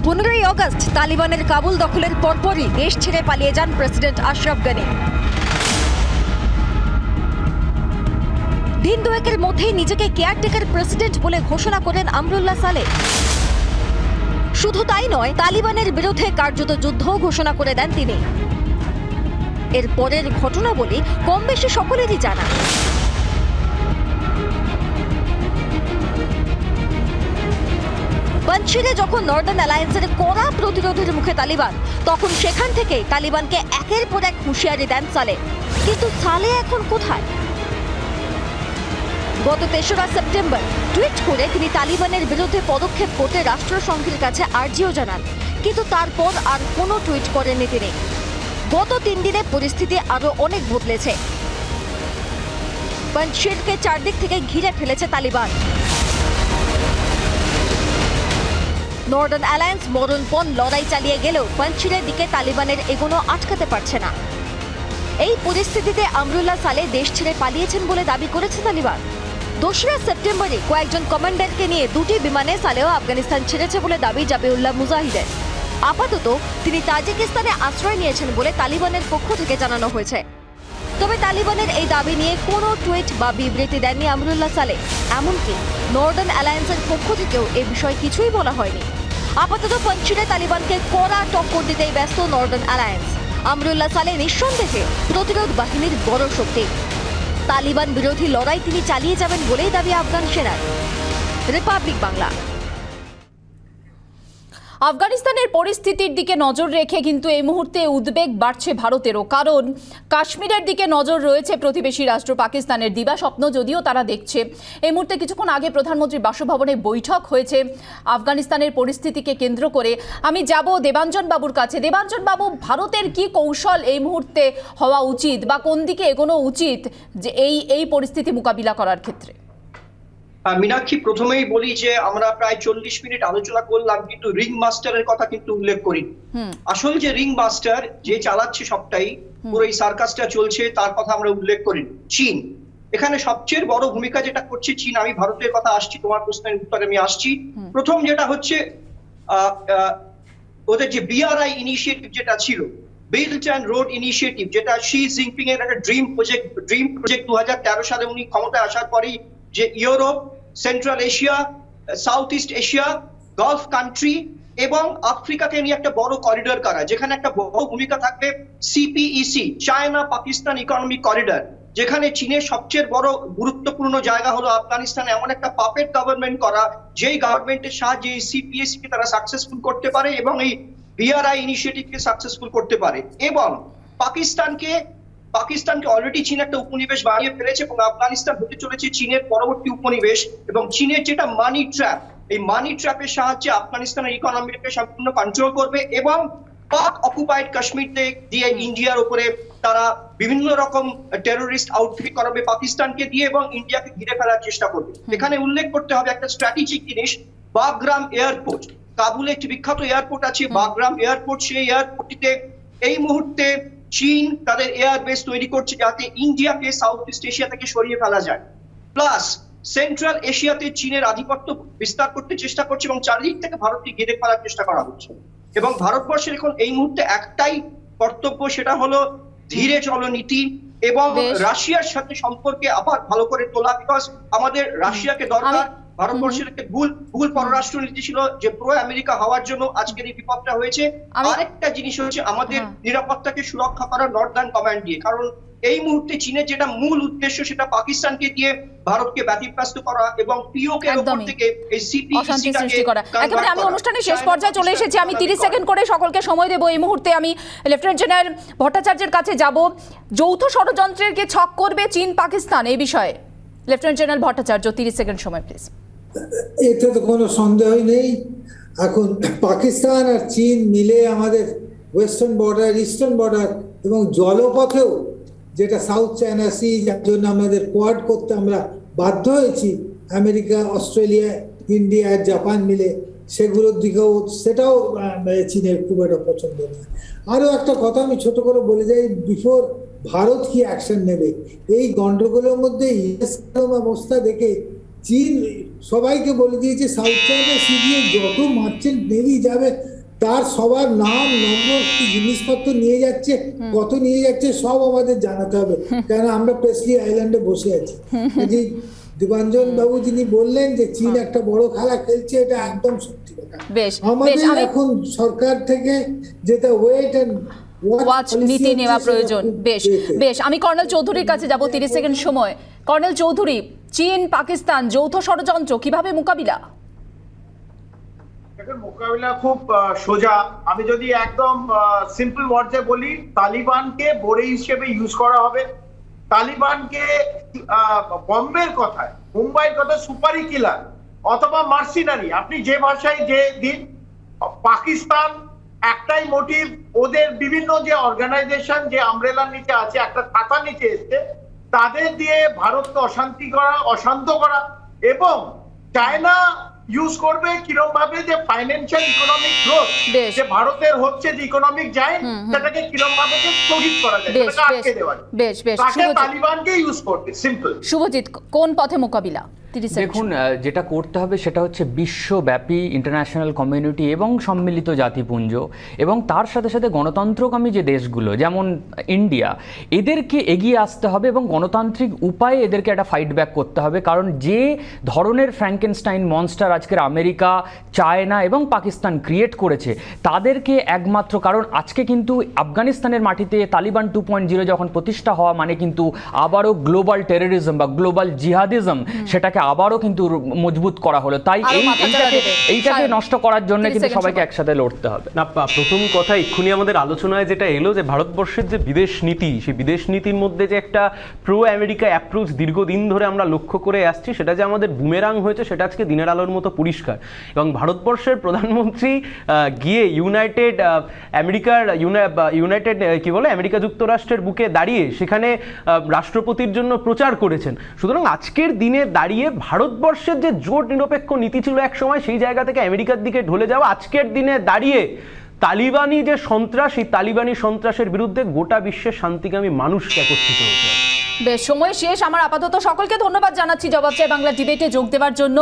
15ই অগস্ট তালিবানের কাবুল দখলের পরপরই দেশ ছেড়ে পালিয়ে যান প্রেসিডেন্ট আশরাফ গানি। দিন দুয়েকের মধ্যেই নিজেকে কেয়ারটেকার প্রেসিডেন্ট বলে ঘোষণা করেন আমরুল্লাহ সালে। শুধু তাই নয়, তালিবানের বিরুদ্ধে কার্যত যুদ্ধও ঘোষণা করে দেন তিনি। এর পরের ঘটনাবলী কম বেশি সকলেরই জানা। পাঞ্চিরে যখন নর্দার্ন অ্যালায়েন্সের কড়া প্রতিরোধের মুখে তালিবান, তখন সেখান থেকেই তালিবানকে একের পর এক হুঁশিয়ারি দেন সালে। কিন্তু সালে এখন কোথায়? গত 3রা সেপ্টেম্বর টুইট করে তিনি তালিবানের বিরুদ্ধে পদক্ষেপ করতে রাষ্ট্রসংঘের কাছে আর্জিও জানান, কিন্তু তারপর আর কোনো টুইট করেননি তিনি। গত 3 দিনে পরিস্থিতি আরো অনেক বদলেছে। পঞ্চশিরকে চারদিক থেকে ঘিরে ফেলেছে তালিবান। নর্দার্ন অ্যালায়েন্স মরণপণ লড়াই চালিয়ে গেলেও পঞ্চশিরের দিকে তালিবানের এগোনো আটকাতে পারছে না। এই পরিস্থিতিতে আমরুল্লাহ সালেহ দেশ ছেড়ে পালিয়েছেন বলে দাবি করেছে তালিবান। 2রা সেপ্টেম্বরে কয়েকজন কমান্ডারকে নিয়ে 2টি বিমানে সালেহ আফগানিস্তান ছেড়েছে বলে দাবি জাবিউল্লাহ মুজাহিদের। আপাতত তিনি তাজিকিস্তানে আশ্রয় নিয়েছেন বলে তালিবানের পক্ষ থেকে জানানো হয়েছে। তবে তালিবানের এই দাবি নিয়ে কোনো টুইট বা বিবৃতি দেননি আমরুল্লাহ সালেহ। এমনকি নর্দার্ন অ্যালায়েন্সের পক্ষ থেকেও এ বিষয়ে কিছুই বলা হয়নি। আপাতত পঞ্চশিরে তালিবানকে কড়া টক্কর দিতেই ব্যস্ত নর্দার্ন অ্যালায়েন্স। আমরুল্লাহ সালেহ নিঃসন্দেহে প্রতিরোধ বাহিনীর বড় শক্তি। তালিবান বিরোধী লড়াই তিনি চালিয়ে যাবেন বলেই দাবি আফগান সেনার। রিপাবলিক বাংলা। আফগানিস্তানের পরিস্থিতির দিকে নজর রেখে কিন্তু এই মুহূর্তে উদ্বেগ বাড়ছে ভারতেরও, কারণ কাশ্মীরের দিকে নজর রয়েছে প্রতিবেশী রাষ্ট্র পাকিস্তানের। দিবাস্বপ্ন যদিও তারা দেখছে। এই মুহূর্তে কিছুক্ষণ আগে প্রধানমন্ত্রীর বাসভবনে বৈঠক হয়েছে আফগানিস্তানের পরিস্থিতিকে কেন্দ্র করে। আমি যাব দেবাঞ্জন বাবুর কাছে। দেবাঞ্জন বাবু, ভারতের কি কৌশল এই মুহূর্তে হওয়া উচিত বা কোন দিকে এগোনো উচিত যে এই পরিস্থিতি মোকাবিলা করার ক্ষেত্রে? মীনাক্ষী, প্রথমেই বলি যে আমরা প্রায় 40 মিনিট আলোচনা করলাম, কিন্তু রিং মাস্টারের কথা কিন্তু উল্লেখ করি। আসল যে রিং মাস্টার যে চালাচ্ছে সবটাই, পুরো এই সার্কাসটা চলছে, তার কথা আমরা উল্লেখ করি চীন। এখানে সবচেয়ে বড় ভূমিকা যেটা করছে চীন। আমি ভারতের কথা আসছি, তোমার প্রশ্নের উত্তরে আমি আসছি। প্রথম যেটা হচ্ছে ওদের যে বিআরআই ইনিশিয়েটিভ যেটা ছিল, বিল্ট অ্যান্ড রোড ইনিশিয়েটিভ, যেটা শি জিনপিং এর একটা ড্রিম প্রজেক্ট 2013 সালে উনি ক্ষমতায় আসার পরেই, যে Europe, central Asia, south east Asia, Gulf country এবং আফ্রিকাকে নিয়ে একটা বড় করিডোর করা, যেখানে একটা বড় ভূমিকা থাকবে CPEC, China Pakistan economic corridor, যেখানে চীনের সবচেয়ে বড় গুরুত্বপূর্ণ জায়গা হলো আফগানিস্তানে এমন একটা পাপেট গভর্নমেন্ট করা, যেই গভর্নমেন্টের সাহায্যে এই সিপিইসি কে তারা সাকসেসফুল করতে পারে এবং এই বিআরআই ইনিশিয়েটিভকে সাকসেসফুল করতে পারে। এবং পাকিস্তানকে অলরেডি চীন একটা উপনিবেশ বানিয়ে ফেলেছে এবং আফগানিস্তান হতে চলেছে চীনের পরবর্তী উপনিবেশ। এবং চীনের যেটা মানি ট্র্যাপ, এই মানি ট্র্যাপের সাহায্যে আফগানিস্তানের ইকোনমিকে সম্পূর্ণ কন্ট্রোল করবে এবং পাক অকুপাইড কাশ্মীর দিয়ে ইন্ডিয়ার উপরে তারা বিভিন্ন রকম টেরোরিস্ট আউটফিট করাবে পাকিস্তানকে দিয়ে এবং ইন্ডিয়াকে ঘিরে ফেলার চেষ্টা করবে। এখানে উল্লেখ করতে হবে একটা স্ট্র্যাটেজিক জিনিস, বাগরাম এয়ারপোর্ট। কাবুলে একটি বিখ্যাত এয়ারপোর্ট আছে বাগরাম এয়ারপোর্ট। সেই এয়ারপোর্টটিতে এই মুহূর্তে চীন তাদের এয়ারবেস তৈরি করছে যাতে ইন্ডিয়াকে সাউথ ইস্ট এশিয়া থেকে সরিয়ে ফেলা যায়। প্লাস সেন্ট্রাল এশিয়াতে চীনের আধিপত্য বিস্তার করতে চেষ্টা করছে এবং চারিদিক থেকে ভারতকে ঘিরে ফেলার চেষ্টা করা হচ্ছে। এবং ভারতবর্ষের এখন এই মুহূর্তে একটাই কর্তব্য, সেটা হলো ধীরে চলো নীতি এবং রাশিয়ার সাথে সম্পর্কে আবার ভালো করে তোলা। বিকজ আমাদের রাশিয়াকে দরকার। ভারতবর্ষের একটা ভুল পররাষ্ট্রনীতি ছিল যে প্রো আমেরিকা হওয়ার জন্য আজকের এই বিপদটা হয়েছে। আরেকটা জিনিস হচ্ছে আমাদের নিরাপত্তাকে সুরক্ষা করা নর্দার্ন কমান্ড দিয়ে, কারণ এই মুহূর্তে চীনের যেটা মূল উদ্দেশ্য সেটা পাকিস্তানকে দিয়ে ভারতকে ব্যতিব্যস্ত করা এবং পিওকে এর উপর থেকে এই সৃষ্টি করা। একেবারে আমি অনুষ্ঠানের শেষ পর্যায়ে চলে এসেছি। আমি 30 সেকেন্ড করে সকলকে সময় দেব। এই মুহূর্তে আমি লেফটেন্যান্ট জেনারেল ভট্টাচার্যের কাছে যাব। যৌথ ষড়যন্ত্রের কে ছক করবে চীন পাকিস্তান, এই বিষয়ে লেফটেন্যান্ট জেনারেল ভট্টাচার্য 30 সেকেন্ড সময় প্লিজ। এতে তো কোনো সন্দেহই নেই। এখন পাকিস্তান আর চীন মিলে আমাদের ওয়েস্টার্ন বর্ডার, ইস্টার্ন বর্ডার এবং জলপথেও যেটা সাউথ চায়না সি, যার জন্য আমাদের কোয়াড করতে আমরা বাধ্য হয়েছি আমেরিকা, অস্ট্রেলিয়া, ইন্ডিয়া আর জাপান মিলে, সেগুলোর দিকেও সেটাও চীনের খুব একটা পছন্দ নয়। আরও একটা কথা আমি ছোট করে বলে যাই, বিফোর ভারত কি অ্যাকশন নেবে এই গন্ডগোলের মধ্যে ইউএস অবস্থা দেখে চীন সবাইকে বলে দিয়েছে সাউথ চায়না সি দিয়ে যত মার্চেন্ট নেভি যাবে তার সবার নাম, নম্বর, কি জিনিসপত্র নিয়ে যাচ্ছে, কত নিয়ে যাচ্ছে সব আমাদের জানাতে হবে, কেন আমরা প্রেসলি আইল্যান্ডে বসে আছি। দিবাঞ্জন বাবু যিনি বললেন যে চীন একটা বড় খেলা খেলছে, এটা একদম সত্যি কথা। আমাদের এখন সরকার থেকে যেটা ওয়েট এন্ড ওয়াচ নীতি নেওয়া প্রয়োজন। বেশ আমি কর্নেল চৌধুরীর কাছে যাব, 30 সেকেন্ড সময়। কর্নেল চৌধুরী, চীন পাকিস্তান যৌথ ষড়যন্ত্র কিভাবে মোকাবিলা? মোকাবিলা খুব সোজা। আমি যদি একদম সিম্পল ওয়ার্ডে বলি, তালিবানকে বড়ি হিসেবে ইউজ করা হবে। তালিবানকে বম্বের কথায়, মুম্বাইয়ের কথায় সুপারি কিলার অথবা মার্সিনারি, আপনি যে ভাষায় যে দিন, পাকিস্তান একটাই মোটিভ, ওদের বিভিন্ন যে অর্গানাইজেশন যে আমব্রেলার নিচে আছে, একটা ছাতার নিচে এসছে, তাদের দিয়ে ভারতকে অশান্তি করা, অশান্ত করা, এবং চায়না ইউজ করবে কিরকম ভাবে যে ফাইন্যান্সিয়াল ইকোনমিক গ্রোথ যে ভারতের হচ্ছে যে ইকোনমিক জায়েন্ট, সেটাকে কিরকম ভাবে যে স্থগিত করা যায়, সেটাকে আটকে দেওয়া যায়, তাকে তালিবানকে ইউজ করবে। সিম্পল। শুভজিৎ, কোন পথে মোকাবিলা? দেখুন, যেটা করতে হবে সেটা হচ্ছে বিশ্বব্যাপী ইন্টারন্যাশনাল কমিউনিটি এবং সম্মিলিত জাতিপুঞ্জ এবং তার সাথে সাথে গণতন্ত্রকামী যে দেশগুলো যেমন ইন্ডিয়া, এদেরকে এগিয়ে আসতে হবে এবং গণতান্ত্রিক উপায়ে এদেরকে একটা ফাইট ব্যাক করতে হবে। কারণ যে ধরনের ফ্র্যাঙ্কেনস্টাইন মনস্টার আজকের আমেরিকা, চায়না এবং পাকিস্তান ক্রিয়েট করেছে, তাদেরকে একমাত্র কারণ আজকে কিন্তু আফগানিস্তানের মাটিতে তালিবান 2.0 যখন প্রতিষ্ঠা হওয়া মানে কিন্তু আবারও গ্লোবাল টেররিজম বা গ্লোবাল জিহাদিজম সেটাকে আবারও কিন্তু মজবুত করা হলো। তাই এইটাকে নষ্ট করার জন্য কিন্তু সবাইকে একসাথে লড়তে হবে। না, প্রথম কথা এক্ষুনি আমাদের আলোচনায় যেটা এলো যে ভারতবর্ষের যে বিদেশ নীতি, সেই বিদেশ নীতির মধ্যে যে একটা প্রো আমেরিকা অ্যাপ্রোচ দীর্ঘদিন ধরে আমরা লক্ষ্য করে আসছি, সেটা যে আমাদের বুমেরাং হয়েছে সেটা আজকে দিনের আলোর মতো পরিষ্কার। এবং ভারতবর্ষের প্রধানমন্ত্রী গিয়ে আমেরিকা যুক্তরাষ্ট্রের বুকে দাঁড়িয়ে সেখানে রাষ্ট্রপতির জন্য প্রচার করেছেন। সুতরাং আজকের দিনে দাঁড়িয়ে ভারতবর্ষের যে জোট নিরপেক্ষ নীতি ছিল এক সময়, সেই জায়গা থেকে আমেরিকার দিকে ঢলে যাওয়া, আজকের দিনে দাঁড়িয়ে তালিবানি যে সন্ত্রাস, সেই তালিবানি সন্ত্রাসের বিরুদ্ধে গোটা বিশ্বের শান্তিকামী মানুষকে একত্রিত হতে হবে। বেশ, সময় শেষ। আমার আপাতত সকলকে ধন্যবাদ জানাচ্ছি জবাব চাই বাংলা ডিবেটে যোগ দেওয়ার জন্য।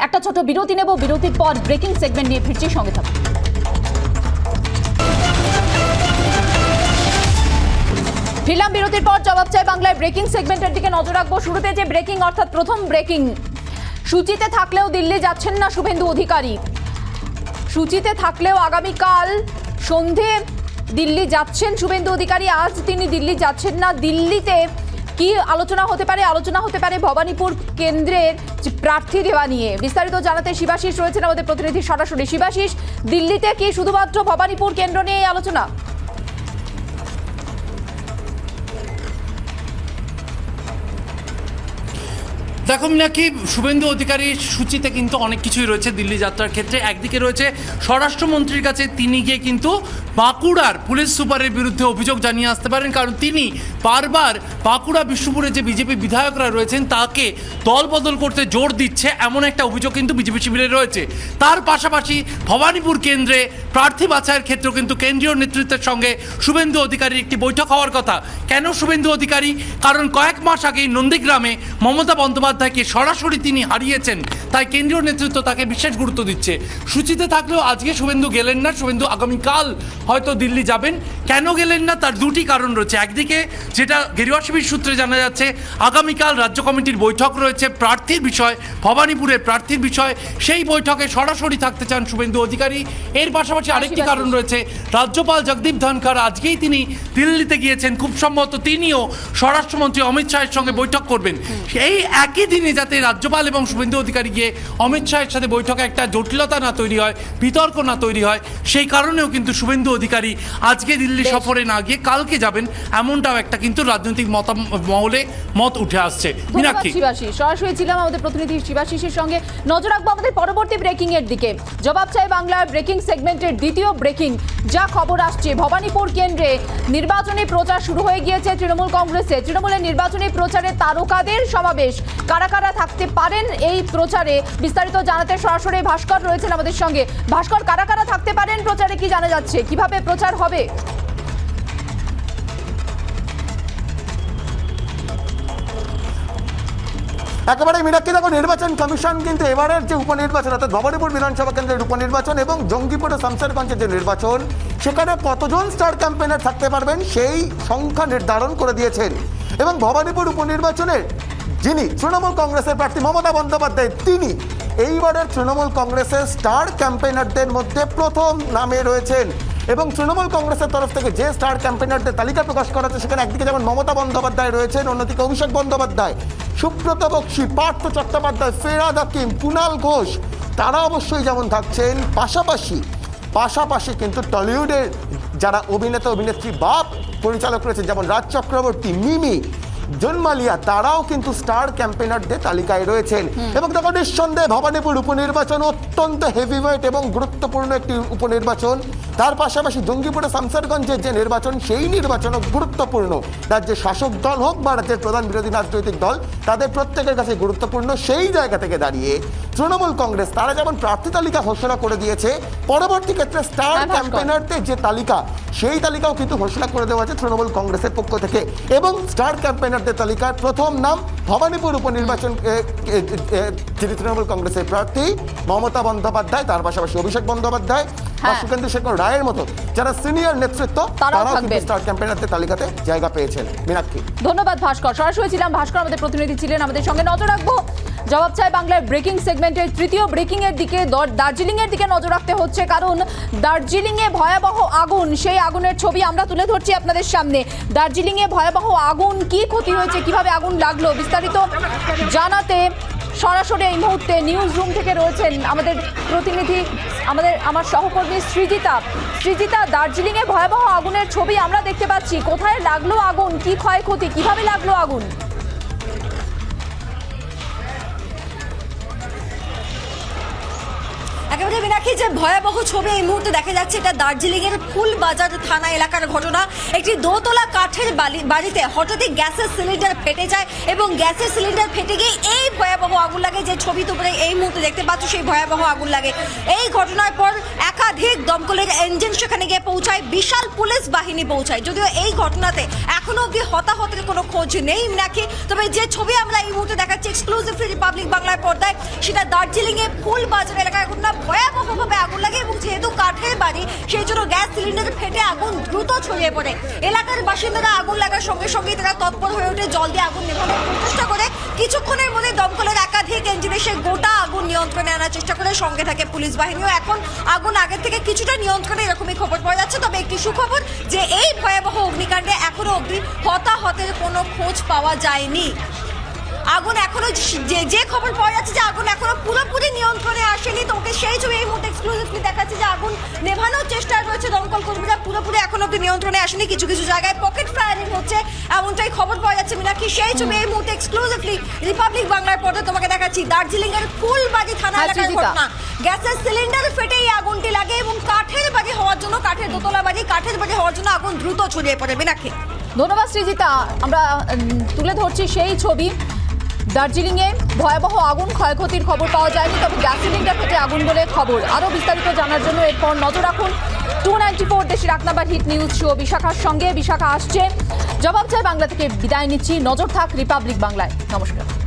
একটা ছোট বিরতি নেব, বিরতির পর ব্রেকিং সেগমেন্ট নিয়ে ফিরছি, সঙ্গে থাকুন। ফিরলাম বিরতির পর, জবাব চাই বাংলায় ব্রেকিং সেগমেন্টের দিকে নজর রাখবো। শুরুতে যে ব্রেকিং, অর্থাৎ প্রথম ব্রেকিং, সূচিতে থাকলেও দিল্লি যাচ্ছেন না শুভেন্দু অধিকারী। সূচিতে থাকলেও আগামীকাল সন্ধে দিল্লি যাচ্ছেন শুভেন্দু অধিকারী। আজ তিনি দিল্লি যাচ্ছেন না। দিল্লিতে কি আলোচনা হতে পারে? আলোচনা হতে পারে ভবানীপুর কেন্দ্রের প্রার্থী দেওয়া নিয়ে। বিস্তারিত জানাতে শিবাশিস রয়েছেন আমাদের প্রতিনিধি সরাসরি। শিবাশিস, দিল্লিতে কি শুধুমাত্র ভবানীপুর কেন্দ্র নিয়ে আলোচনা? দেখো নাকি শুভেন্দু অধিকারীর সূচিতে কিন্তু অনেক কিছুই রয়েছে দিল্লি যাত্রার ক্ষেত্রে। একদিকে রয়েছে স্বরাষ্ট্রমন্ত্রীর কাছে তিনি গিয়ে কিন্তু বাঁকুড়ার পুলিশ সুপারের বিরুদ্ধে অভিযোগ জানিয়ে আসতে পারেন, কারণ তিনি বারবার বাঁকুড়া বিষ্ণুপুরে যে বিজেপি বিধায়করা রয়েছেন তাকে দল বদল করতে জোর দিচ্ছে, এমন একটা অভিযোগ কিন্তু বিজেপি শিবিরে রয়েছে। তার পাশাপাশি ভবানীপুর কেন্দ্রে প্রার্থী বাছাইয়ের ক্ষেত্রে কিন্তু কেন্দ্রীয় নেতৃত্বের সঙ্গে শুভেন্দু অধিকারীর একটি বৈঠক হওয়ার কথা। কেন শুভেন্দু অধিকারী? কারণ কয়েক মাস আগেই নন্দীগ্রামে মমতা বন্দ্যোপাধ্যায়কে সরাসরি তিনি হারিয়েছেন, তাই কেন্দ্রীয় নেতৃত্ব তাকে বিশেষ গুরুত্ব দিচ্ছে। সূচিতে থাকলেও আজকে শুভেন্দু গেলেন না। শুভেন্দু আগামীকাল হয়তো দিল্লি যাবেন। কেন গেলেন না তার দুটি কারণ রয়েছে। একদিকে যেটা গেরুয়া শিবির সূত্রে জানা যাচ্ছে, আগামীকাল রাজ্য কমিটির বৈঠক রয়েছে প্রার্থীর বিষয়, ভবানীপুরের প্রার্থীর বিষয়, সেই বৈঠকে সরাসরি থাকতে চান শুভেন্দু অধিকারী। এর পাশাপাশি আরেকটি কারণ রয়েছে, রাজ্যপাল জগদীপ ধনখড় আজকেই তিনি দিল্লিতে গিয়েছেন, খুব সম্ভবত তিনিও স্বরাষ্ট্রমন্ত্রী অমিত শাহের সঙ্গে বৈঠক করবেন। এই একই দিনে যাতে রাজ্যপাল এবং শুভেন্দু অধিকারী গিয়ে অমিত শাহের সাথে বৈঠকে একটা জটিলতা না তৈরি হয়, বিতর্ক না তৈরি হয়, সেই কারণেও কিন্তু শুভেন্দু অধিকারী আজকে দিল্লি সফরে না গিয়ে কালকে যাবেন, এমনটাও একটা কিন্তু রাজনৈতিক মহলে মত উঠে আসছে। মীনাক্ষী, সরাসরি ছিলাম আমাদের প্রতিনিধি শিবাশিসের সঙ্গে। নজর রাখবো আমাদের পরবর্তী ব্রেকিং এর দিকে। জবাব চাই বাংলার ব্রেকিং সেগমেন্টের দ্বিতীয় ব্রেকিং, যা খবর আসছে ভবানীপুর কেন্দ্রে নির্বাচনী প্রচার শুরু হয়ে গিয়েছে তৃণমূল কংগ্রেসে। তৃণমূলের নির্বাচনী প্রচারে তারকাদের সমাবেশ। কারা কারা থাকতে পারেন এই প্রচারে, বিস্তারিত জানাতে সরাসরি ভাস্কর রয়েছেন আমাদের সঙ্গে। ভাস্কর, কারা কারা থাকতে পারেন প্রচারে, কি জানা যাচ্ছে, কিভাবে প্রচার হবে? একেবারে মীনাক্ষী, দেখো নির্বাচন কমিশন কিন্তু এবারের যে উপনির্বাচন অর্থাৎ ভবানীপুর বিধানসভা কেন্দ্রের উপনির্বাচন এবং জঙ্গিপুর ও শামশেরগঞ্জের যে নির্বাচন, সেখানে কতজন স্টার ক্যাম্পেইনার থাকতে পারবেন সেই সংখ্যা নির্ধারণ করে দিয়েছেন। এবং ভবানীপুর উপনির্বাচনের যিনি তৃণমূল কংগ্রেসের প্রার্থী মমতা বন্দ্যোপাধ্যায়, তিনি এইবারের তৃণমূল কংগ্রেসের স্টার ক্যাম্পেইনারদের মধ্যে প্রথম নামে রয়েছেন। এবং তৃণমূল কংগ্রেসের তরফ থেকে যে স্টার ক্যাম্পেইনারদের তালিকা প্রকাশ করা হচ্ছে, সেখানে একদিকে যেমন মমতা বন্দ্যোপাধ্যায় রয়েছেন, অন্যদিকে অভিষেক বন্দ্যোপাধ্যায়, সুব্রত বক্সী, পার্থ চট্টোপাধ্যায়, ফেরাদ হাকিম, কুণাল ঘোষ, তারা অবশ্যই যেমন থাকছেন। পাশাপাশি কিন্তু টলিউডের যারা অভিনেতা অভিনেত্রী বা পরিচালক রয়েছেন, যেমন রাজ চক্রবর্তী, মিমি, জন মালিয়া, তারাও কিন্তু স্টার ক্যাম্পেনারদের তালিকায় রয়েছেন। এবং দেখো, নিঃসন্দেহে ভবানীপুর উপনির্বাচন অত্যন্ত হেভিওয়েট এবং গুরুত্বপূর্ণ একটি উপনির্বাচন। তার পাশাপাশি জঙ্গিপুরে শামসারগঞ্জের যে নির্বাচন, সেই নির্বাচনও গুরুত্বপূর্ণ। রাজ্যের শাসক দল হোক বা রাজ্যের প্রধান বিরোধী রাজনৈতিক দল, তাদের প্রত্যেকের কাছে গুরুত্বপূর্ণ। সেই জায়গা থেকে দাঁড়িয়ে তৃণমূল কংগ্রেস তারা যেমন প্রার্থী তালিকা ঘোষণা করে দিয়েছে, পরবর্তী ক্ষেত্রে স্টার ক্যাম্পেনারদের যে তালিকা, সেই তালিকাও কিন্তু ঘোষণা করে দেওয়া হয়েছে তৃণমূল কংগ্রেসের পক্ষ থেকে। এবং স্টার ক্যাম্পেনারদের তালিকায় প্রথম নাম ভবানীপুর উপনির্বাচন যিনি তৃণমূল কংগ্রেসের প্রার্থী মমতা বন্দ্যোপাধ্যায়, তার পাশাপাশি অভিষেক বন্দ্যোপাধ্যায় বা সুকেন্দ্র শেখর রায়ের মতো যারা সিনিয়র নেতৃত্ব, তারাও কিন্তু স্টার ক্যাম্পেনারদের তালিকাতে জায়গা পেয়েছেন। মীনাক্ষী, ধন্যবাদ ভাস্কর। সরাসরি ছিলাম ভাস্কর, আমাদের প্রতিনিধি ছিলেন আমাদের সঙ্গে। নজর রাখবো জবাব চাই বাংলার ব্রেকিং সেগমেন্টের তৃতীয় ব্রেকিং এর দিকে। দার্জিলিং এর দিকে নজর রাখতে হচ্ছে, কারণ দার্জিলিং এ ভয়াবহ আগুন, সেই আগুনের ছবি আমরা তুলে ধরছি আপনাদের সামনে। দার্জিলিং এ ভয়াবহ আগুন, কি ক্ষতি হয়েছে, কিভাবে আগুন লাগলো, বিস্তারিত জানাতে সরাসরি এই মুহূর্তে নিউজ রুম থেকে রয়েছেন আমাদের প্রতিনিধি, আমার সহকর্মী সৃজিতা। দার্জিলিং এ ভয়াবহ আগুনের ছবি আমরা দেখতে পাচ্ছি। কোথায় লাগলো আগুন, কি ক্ষয়ক্ষতি, কিভাবে লাগলো আগুন? একেবারে মীনাক্ষী, যে ভয়াবহ ছবি এই মুহূর্তে দেখা যাচ্ছে, এটা দার্জিলিংয়ের ফুলবাজার থানা এলাকার ঘটনা। একটি দোতলা কাঠের বাড়িতে হঠাৎই গ্যাসের সিলিন্ডার ফেটে যায় এবং গ্যাসের সিলিন্ডার ফেটে গিয়ে এই ভয়াবহ আগুন লাগে। যে ছবি তোমরা এই মুহূর্তে দেখতে পাচ্ছ, সেই ভয়াবহ আগুন লাগে। এই ঘটনার পর একাধিক দমকলের ইঞ্জিন সেখানে গিয়ে পৌঁছায়, বিশাল পুলিশ বাহিনী পৌঁছায়। যদিও এই ঘটনাতে এখনো অব্দি হতাহতের কোনো খোঁজ নেই মীনাক্ষী। তবে যে ছবি আমরা এই মুহূর্তে দেখাচ্ছি এক্সক্লুসিভলি রিপাবলিক বাংলার পর্দায়, সেটা দার্জিলিংয়ে ফুলবাজার এলাকার ঘটনা। ভয়াবহভাবে আগুন লাগে এবং যেহেতু কাঠের বাড়ি, সেই জন্য গ্যাস সিলিন্ডার ফেটে আগুন দ্রুত ছড়িয়ে পড়ে। এলাকার বাসিন্দারা আগুন লাগার সঙ্গে সঙ্গে তারা তৎপর হয়ে ওঠে, জল দিয়ে আগুন নেভানোর চেষ্টা করে। কিছুক্ষণের মধ্যে দমকলের একাধিক ইঞ্জিন এসে গোটা আগুন নিয়ন্ত্রণে আনার চেষ্টা করে। সঙ্গে থাকে পুলিশ বাহিনীও। এখন আগুন আগের থেকে কিছুটা নিয়ন্ত্রণে, এরকমই খবর পাওয়া যাচ্ছে। তবে একটি সুখবর, যে এই ভয়াবহ অগ্নিকাণ্ডে এখনো অবধি হতাহতের কোনো খোঁজ পাওয়া যায়নি। আগুন এখনো যে খবর পাওয়া যাচ্ছে, যে আগুন এখনো পুরোপুরি নিয়ন্ত্রণে আসেনি। তোমাকে সেই ছবি এই মুহূর্তে এক্সক্লুসিভলি দেখাচ্ছে, যে আগুন নেভানোর চেষ্টা রয়েছে দমকল কর্মীরা, পুরোপুরি এখনো অব্দি নিয়ন্ত্রণে আসেনি। কিছু কিছু জায়গায় পকেট ফায়ারিং হচ্ছে, এমনটাই খবর পাওয়া যাচ্ছে মীনাক্ষী। সেই ছবি এই মুহূর্তে এক্সক্লুসিভলি রিপাবলিক বাংলার পর্দায় তোমাকে দেখাচ্ছি। দার্জিলিং এর ফুলবাড়ি থানা এলাকার ঘটনা। গ্যাসের সিলিন্ডার ফেটে এই আগুনটি লাগে এবং কাঠের বাড়ি হওয়ার জন্য, কাঠের দোতলা বাড়ি, কাঠের বাড়ি হওয়ার জন্য আগুন দ্রুত ছড়িয়ে পড়ে। মীনাক্ষী, ধন্যবাদ সৃজিতা। আমরা তুলে ধরছি সেই ছবি। দার্জিলিংয়ে ভয়াবহ আগুন, ক্ষয়ক্ষতির খবর পাওয়া যায়নি, তবে গ্যাস সিলিন্ডার ফেটে আগুন বলে খবর। আরও বিস্তারিত জানার জন্য এরপর নজর রাখুন 294 দেশের 1 নাম্বার হিট নিউজ শো বিশাখার সঙ্গে। বিশাখা আসছে। জবাব চাই বাংলা থেকে বিদায় নিচ্ছি। নজর থাক রিপাবলিক বাংলায়। নমস্কার।